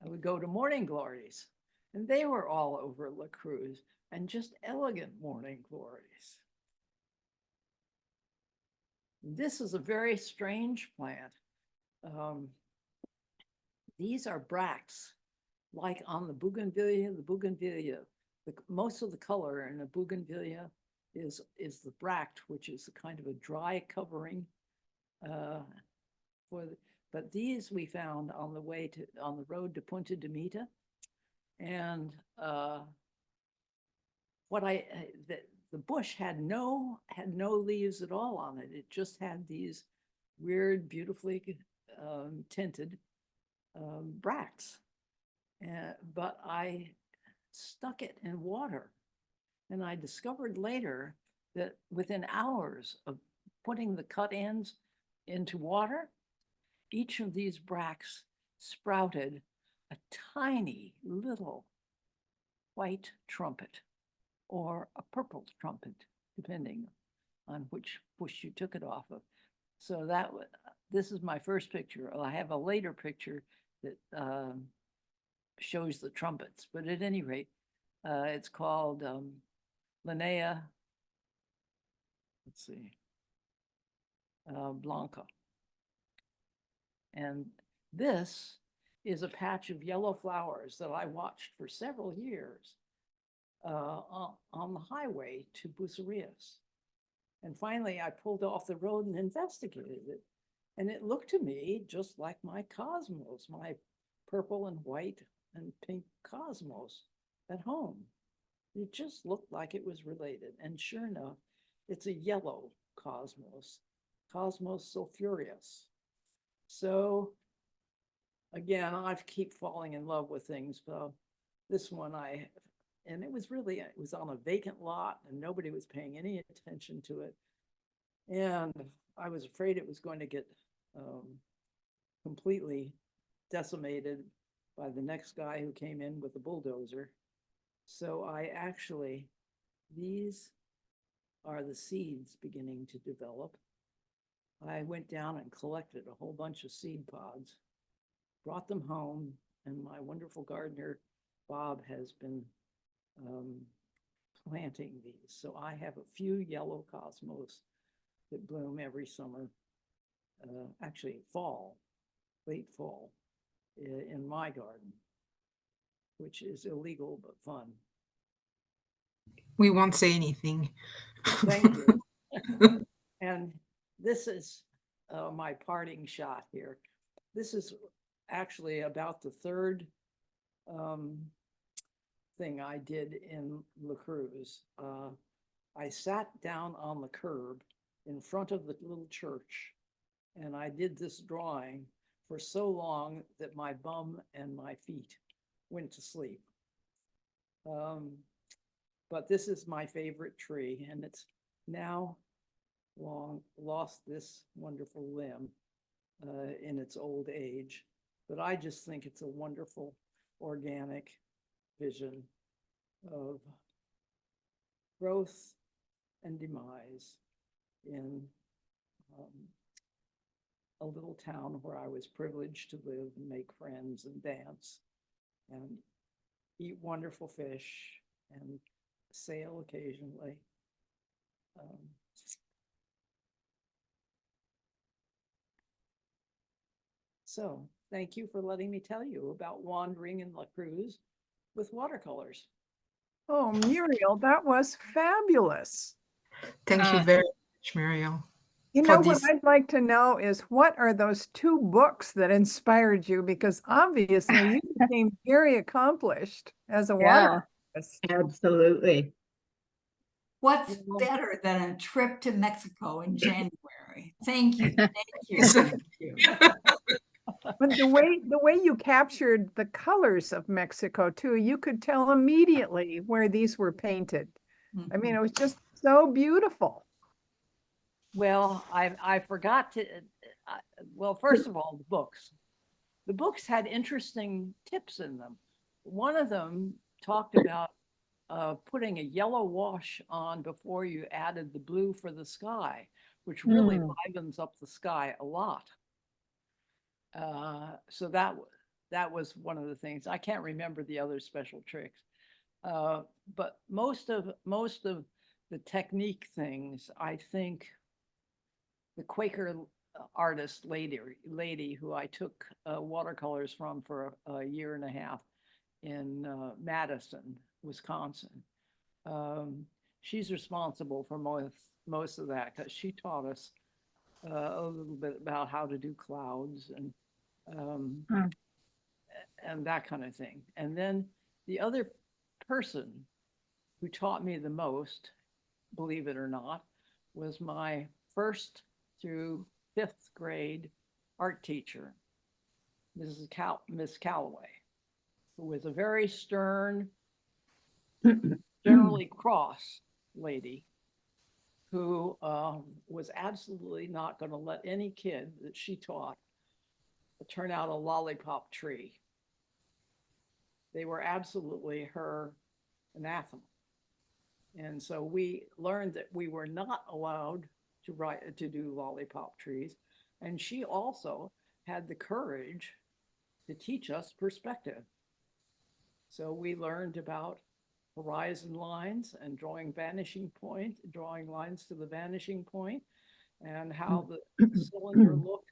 Speaker 1: I would go to morning glories, and they were all over La Cruz, and just elegant morning glories. This is a very strange plant. These are bracts, like on the bougainvillea. Most of the color in a bougainvillea is the bract, which is a kind of a dry covering. But these we found on the road to Punta de Mita, and the bush had no leaves at all on it. It just had these weird, beautifully tinted bracts. But I stuck it in water, and I discovered later that within hours of putting the cut ends into water, each of these bracts sprouted a tiny little white trumpet or a purple trumpet, depending on which bush you took it off of. So this is my first picture. I have a later picture that shows the trumpets, but at any rate, it's called Linnea, let's see, Blanca. And this is a patch of yellow flowers that I watched for several years on the highway to Bucerias. And finally, I pulled off the road and investigated it. And it looked to me just like my cosmos, my purple and white and pink cosmos at home. It just looked like it was related. And sure enough, it's a yellow cosmos, Cosmos sulphureus. So again, I keep falling in love with things. But this one and it was on a vacant lot and nobody was paying any attention to it. And I was afraid it was going to get completely decimated by the next guy who came in with a bulldozer. So these are the seeds beginning to develop. I went down and collected a whole bunch of seed pods, brought them home, and my wonderful gardener, Bob, has been planting these. So I have a few yellow cosmos that bloom every summer, actually fall, late fall, in my garden, which is illegal but fun.
Speaker 4: We won't say anything.
Speaker 1: Thank you. And this is my parting shot here. This is actually about the third thing I did in La Cruz. I sat down on the curb in front of the little church, and I did this drawing for so long that my bum and my feet went to sleep. But this is my favorite tree, and it's now long lost this wonderful limb in its old age. But I just think it's a wonderful organic vision of growth and demise in a little town where I was privileged to live and make friends and dance and eat wonderful fish and sail occasionally. So thank you for letting me tell you about wandering in La Cruz with watercolors.
Speaker 3: Oh, Muriel, that was fabulous.
Speaker 4: Thank you very much, Muriel.
Speaker 3: You
Speaker 4: For
Speaker 3: know, what
Speaker 4: this-
Speaker 3: I'd like to know is what are those 2 books that inspired you? Because obviously you became very accomplished as a
Speaker 9: Yeah.
Speaker 3: watercolorist.
Speaker 5: Absolutely.
Speaker 8: What's
Speaker 1: Well-
Speaker 8: better than a trip to Mexico in January? Thank you, thank you, thank you.
Speaker 3: But the way you captured the colors of Mexico too, you could tell immediately where these were painted. I mean, it was just so beautiful.
Speaker 1: Well, I forgot to, well, first of all, the books. The books had interesting tips in them. One of them talked about putting a yellow wash on before you added the blue for the sky, which really livens up the sky a lot. So that was one of the things. I can't remember the other special tricks. But most of the technique things, I think the Quaker artist lady who I took watercolors from for a year and a half in Madison, Wisconsin. She's responsible for most of that because she taught us a little bit about how to do clouds and that kind of thing. And then the other person who taught me the most, believe it or not, was my first through 5th grade art teacher, Miss Calloway, who was a very stern, generally cross lady who was absolutely not going to let any kid that she taught turn out a lollipop tree. They were absolutely her anathema. And so we learned that we were not allowed to do lollipop trees. And she also had the courage to teach us perspective. So we learned about horizon lines and drawing lines to the vanishing point, and how the cylinder looked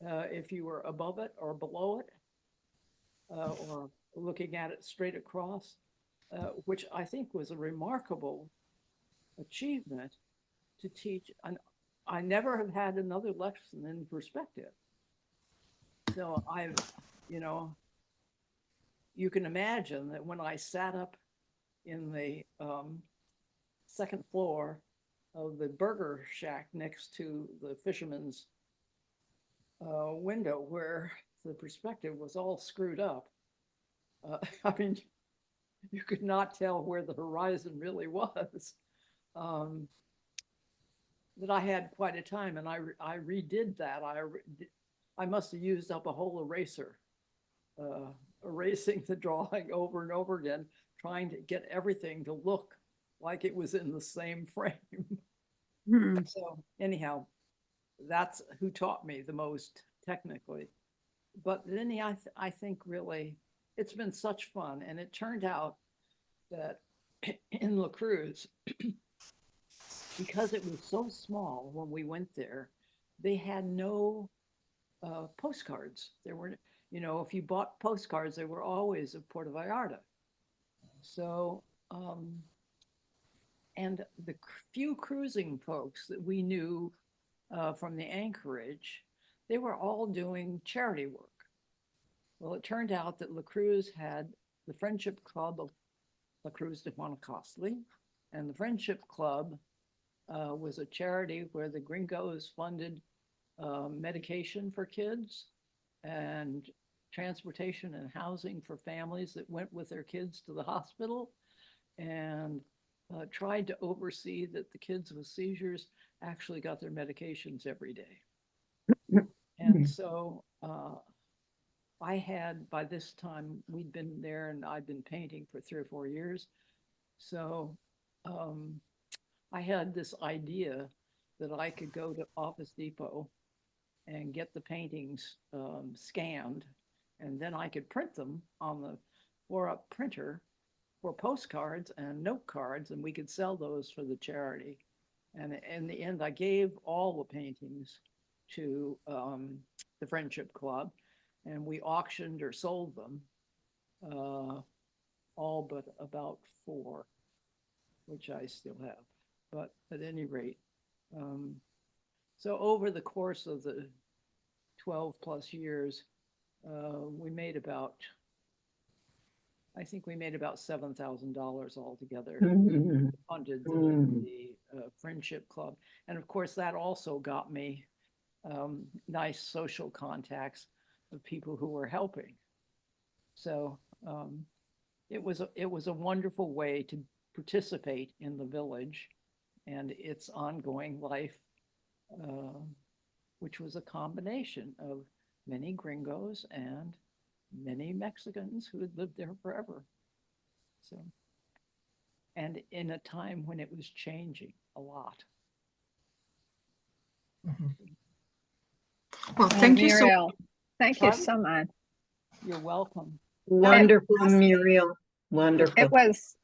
Speaker 1: if you were above it or below it, or looking at it straight across, which I think was a remarkable achievement to teach. And I never have had another lesson in perspective. So you can imagine that when I sat up in the 2nd floor of the burger shack next to the fisherman's window where the perspective was all screwed up, I mean, you could not tell where the horizon really was. That I had quite a time, and I redid that. I must have used up a whole eraser, erasing the drawing over and over again, trying to get everything to look like it was in the same frame. So anyhow, that's who taught me the most technically. But then I think really it's been such fun, and it turned out that in in La Cruz, because it was so small when we went there, they had no postcards. There were, you know, if you bought postcards, they were always of Puerto Vallarta. So, and the few cruising folks that we knew from the anchorage, they were all doing charity work. Well, it turned out that La Cruz had the Friendship Club of La Cruz de Guanacaste, and the Friendship Club was a charity where the gringos funded medication for kids and transportation and housing for families that went with their kids to the hospital, and tried to oversee that the kids with seizures actually got their medications every day. And so I had, by this time, we'd been there and I'd been painting for 3 or 4 years. So I had this idea that I could go to Office Depot and get the paintings scanned, and then I could print them on the 4-up printer for postcards and note cards, and we could sell those for the charity. And in the end, I gave all the paintings to the Friendship Club, and we auctioned or sold them, all but about 4, which I still have. But at any rate, so over the course of the 12 plus years, we made about, I think we made about $7,000 altogether, funded the Friendship Club. And of course, that also got me nice social contacts of people who were helping. So it was a wonderful way to participate in the village and its ongoing life, which was a combination of many gringos and many Mexicans who had lived there forever. So, and in a time when it was changing a lot.
Speaker 4: Well, thank you so
Speaker 9: Muriel, thank you
Speaker 1: Pardon?
Speaker 9: so much.
Speaker 1: You're welcome.
Speaker 5: Wonderful, Muriel.
Speaker 9: It
Speaker 5: Wonderful.
Speaker 9: was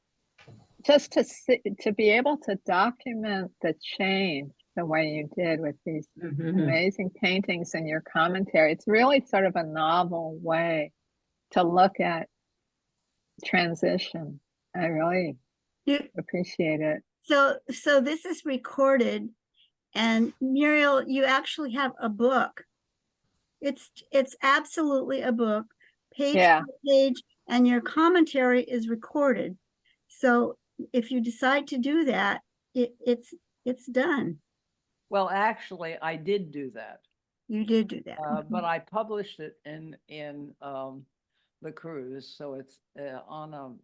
Speaker 9: just to be able to document the change the way you did with these
Speaker 5: Mhm.
Speaker 9: amazing paintings and your commentary. It's really sort of a novel way to look at transition. I really
Speaker 10: You-
Speaker 9: appreciate it.
Speaker 10: So this is recorded, and Muriel, you actually have a book. It's absolutely a book, page
Speaker 9: Yeah.
Speaker 10: by page, and your commentary is recorded. So if you decide to do that, it's done.
Speaker 1: Well, actually, I did do that,
Speaker 10: You did do that.
Speaker 1: but I published it in La Cruz, so it's on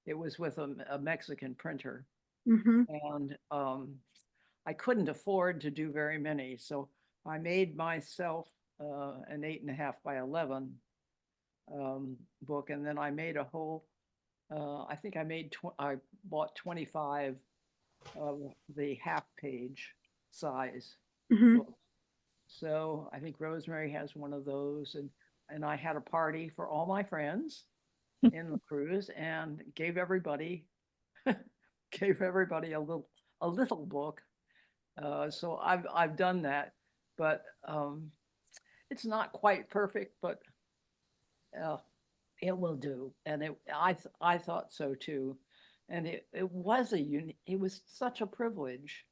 Speaker 1: it was with a Mexican printer,
Speaker 10: Mhm.
Speaker 1: and I couldn't afford to do very many, so I made myself an 8.5 by 11 book, and then I made a whole. I think I bought 25 of the half-page size
Speaker 10: Mhm.
Speaker 1: books. So I think Rosemary has one of those, and I had a party for all my friends in La Cruz and gave everybody a little book. So I've done that, but it's not quite perfect, but it will do. And I thought so too. And it was such a privilege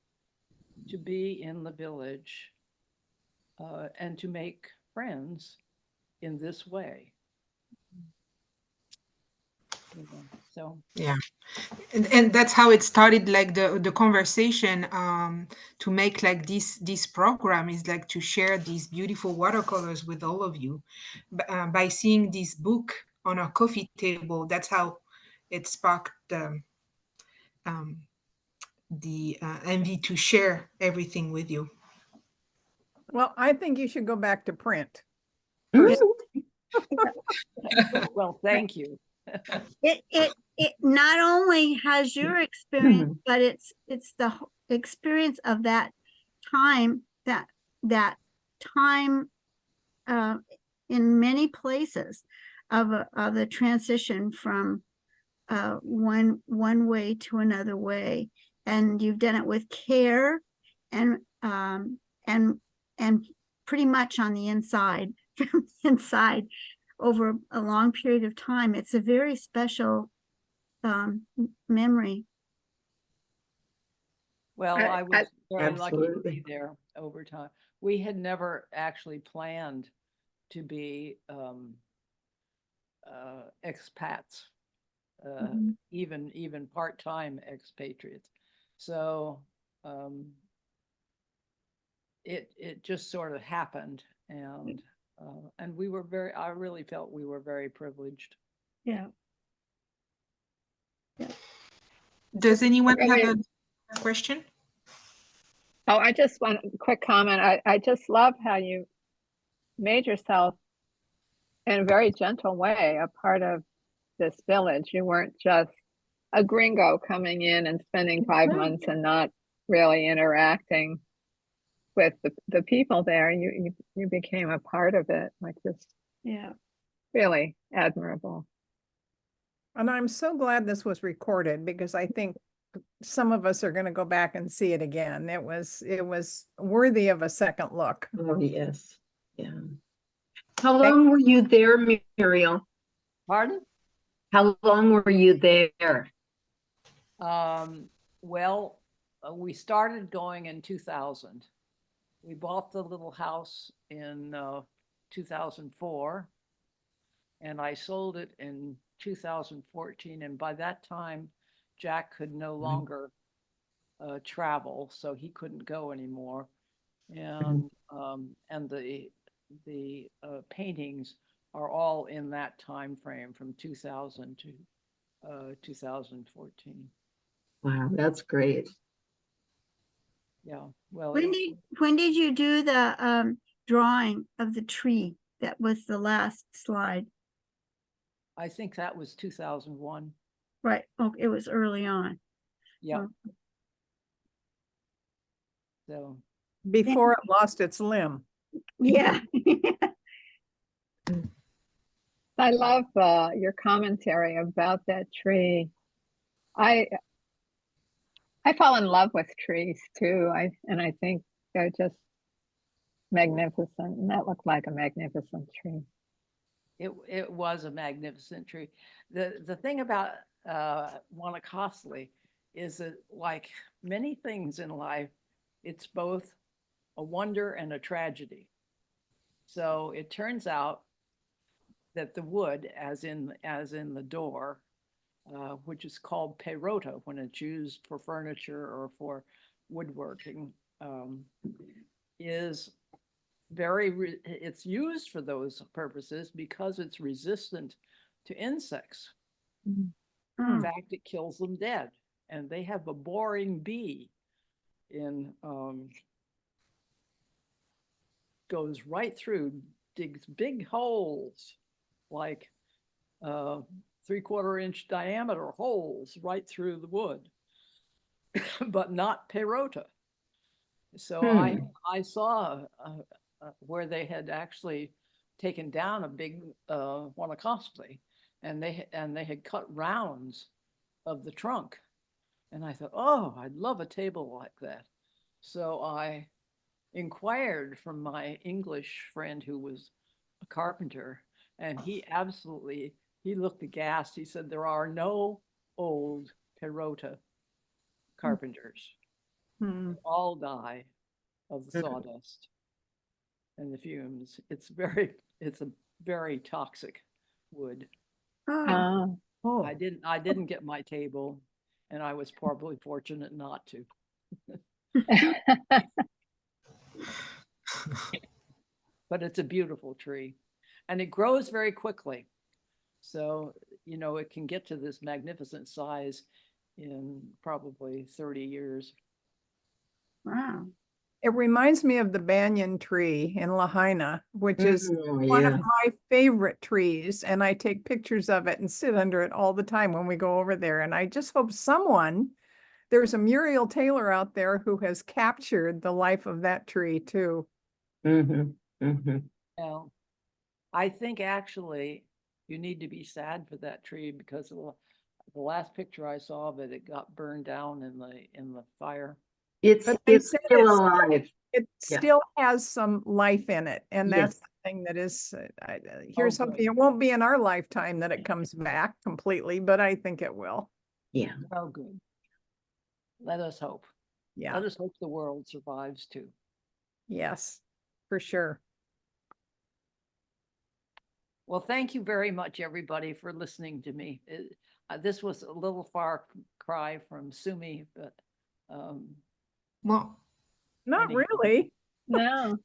Speaker 1: to be in the village and to make friends in this way. So
Speaker 4: yeah, and that's how it started, like the conversation, to make like this program is like to share these beautiful watercolors with all of you by seeing this book on a coffee table. That's how it sparked the envy to share everything with you.
Speaker 3: Well, I think you should go back to print.
Speaker 1: well, thank you.
Speaker 10: It not only has your experience, but it's the experience of that time, that time in many places of the transition from one way to another way, and you've done it with care and and pretty much on the inside from the inside over a long period of time. It's a very special memory.
Speaker 1: Well, I was very lucky to be
Speaker 5: Absolutely.
Speaker 1: there over time. We had never actually planned to be expats, even part-time expatriates. So it just sort of happened, and we were I really felt we were very privileged.
Speaker 10: Yeah.
Speaker 4: Does anyone have
Speaker 9: Really-
Speaker 4: a question?
Speaker 9: Oh, I just want a quick comment. I just love how you made yourself in a very gentle way a part of this village. You weren't just a gringo coming in and spending 5 months and not really interacting with the people there. You became a part of it, like this.
Speaker 10: Yeah.
Speaker 9: Really admirable.
Speaker 3: And I'm so glad this was recorded because I think some of us are going to go back and see it again. It was worthy of a second look.
Speaker 5: Oh, yes. Yeah. How long were you there, Muriel?
Speaker 1: Pardon?
Speaker 5: How long were you there?
Speaker 1: Well, we started going in 2000. We bought the little house in 2004, and I sold it in 2014. And by that time, Jack could no longer travel, so he couldn't go anymore. And the paintings are all in that time frame from 2000 to 2014.
Speaker 5: Wow, that's great.
Speaker 1: Yeah. Well,
Speaker 10: When did you do the drawing of the tree? That was the last slide.
Speaker 1: I think that was 2001.
Speaker 10: Right. Oh, it was early on.
Speaker 1: Yeah.
Speaker 10: Oh.
Speaker 1: So
Speaker 3: Before it lost its limb.
Speaker 10: Yeah.
Speaker 9: I love your commentary about that tree. I fall in love with trees too. I think they're just magnificent, and that looked like a magnificent tree.
Speaker 1: it was a magnificent tree. The thing about Wanacostley is that, like many things in life, it's both a wonder and a tragedy. So it turns out that the wood, as in the door, which is called perota when it's used for furniture or for woodworking, is it's used for those purposes because it's resistant to insects. In fact, it kills them dead. And they have a boring bee in goes right through, digs big holes, like 3/4 inch diameter holes right through the wood, but not perota. So I saw where they had actually taken down a big Wanacostley, and they had cut rounds of the trunk, and I thought, oh, I'd love a table like that. So I inquired from my English friend who was a carpenter, and he looked aghast. He said, there are no old perota carpenters. All die of the sawdust and the fumes. It's a very toxic wood.
Speaker 10: Oh.
Speaker 1: I didn't get my table, and I was probably fortunate not to. But it's a beautiful tree, and it grows very quickly. So, it can get to this magnificent size in probably 30 years.
Speaker 10: Wow.
Speaker 3: It reminds me of the banyan tree in Lahaina, which is one of my favorite trees. And I take pictures of it and sit under it all the time when we go over there. And I just hope there's a Muriel Taylor out there who has captured the life of that tree too.
Speaker 1: Well, I think actually you need to be sad for that tree because the last picture I saw of it, it got burned down in the fire.
Speaker 3: But they
Speaker 5: It's
Speaker 3: said
Speaker 5: still
Speaker 3: it's-
Speaker 5: alive.
Speaker 3: It
Speaker 5: Yeah.
Speaker 3: still has some life in it, and
Speaker 5: Yes.
Speaker 3: that's the thing that is, here's
Speaker 1: good.
Speaker 3: hoping it won't be in our lifetime that it comes back completely, but I think it will.
Speaker 5: Yeah.
Speaker 1: Oh, good. Let us hope.
Speaker 3: Yeah,
Speaker 1: Let us hope the world survives too.
Speaker 3: yes, for sure.
Speaker 1: Well, thank you very much, everybody, for listening to me. This was a little far cry from Sumi, but
Speaker 4: Well,
Speaker 3: Not
Speaker 1: Anyhow.
Speaker 3: really.
Speaker 9: No,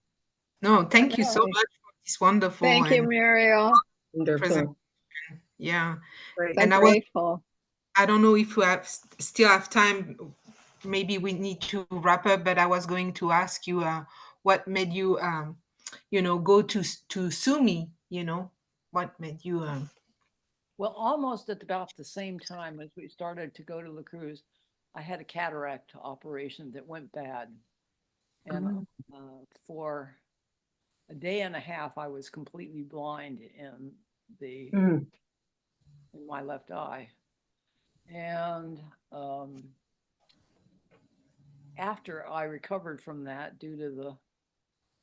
Speaker 4: no, thank you so
Speaker 9: No.
Speaker 4: much for this wonderful
Speaker 9: thank you,
Speaker 4: and
Speaker 9: Muriel.
Speaker 5: Wonderful.
Speaker 4: yeah.
Speaker 3: Great.
Speaker 4: And
Speaker 9: So
Speaker 4: I was
Speaker 9: grateful.
Speaker 4: I don't know if we still have time. Maybe we need to wrap up, but I was going to ask you what made you, go to Sumi, what made you,
Speaker 1: well, almost at about the same time as we started to go to La Cruz, I had a cataract operation that went bad. And for a day and a half, I was completely blind in
Speaker 5: Mm.
Speaker 1: in my left eye. And after I recovered from that, due to the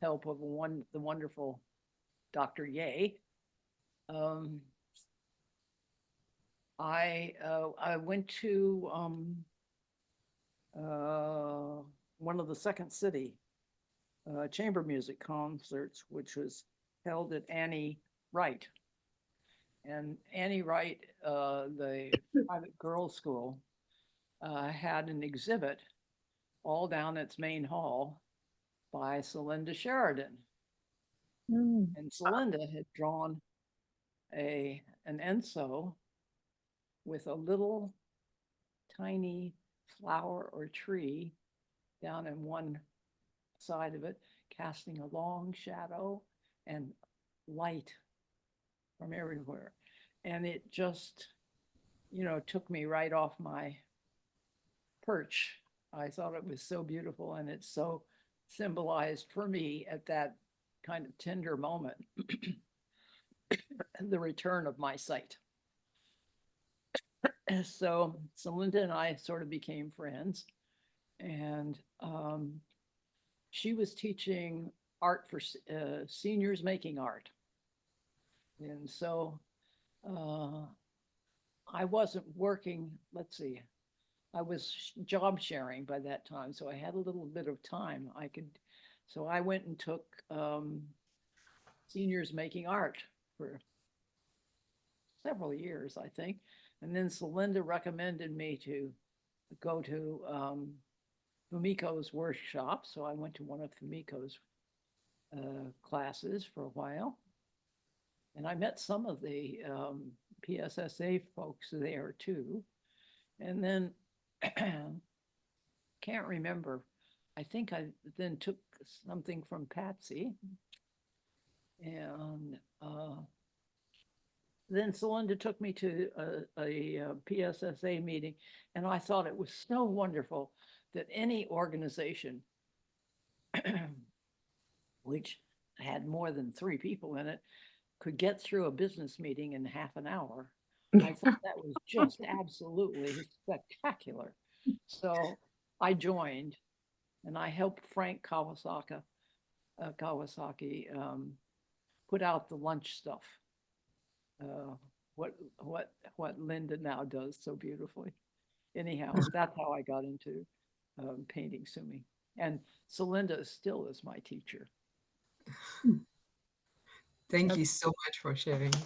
Speaker 1: help of the wonderful Dr. Ye, I went to one of the Second City chamber music concerts, which was held at Annie Wright. And Annie Wright, the private girls' school, had an exhibit all down its main hall by Celinda Sheridan. And Celinda had drawn an enso with a little tiny flower or tree down in one side of it, casting a long shadow and light from everywhere. And it just, took me right off my perch. I thought it was so beautiful, and it so symbolized for me at that kind of tender moment the return of my sight. So Celinda and I sort of became friends, and she was teaching art for seniors making art. And so I wasn't working, let's see, I was job sharing by that time. So I had a little bit of time. So I went and took seniors making art for several years, I think. And then Celinda recommended me to go to Fumiko's workshop. So I went to one of Fumiko's classes for a while. And I met some of the PSSA folks there too. And then can't remember. I think I then took something from Patsy. And then Celinda took me to a PSSA meeting, and I thought it was so wonderful that any organization which had more than 3 people in it could get through a business meeting in half an hour. I thought that was just absolutely spectacular. So I joined, and I helped Frank Kawasaki put out the lunch stuff. What Linda now does so beautifully. Anyhow, that's how I got into painting Sumi. And Celinda still is my teacher.
Speaker 4: thank you so much for sharing.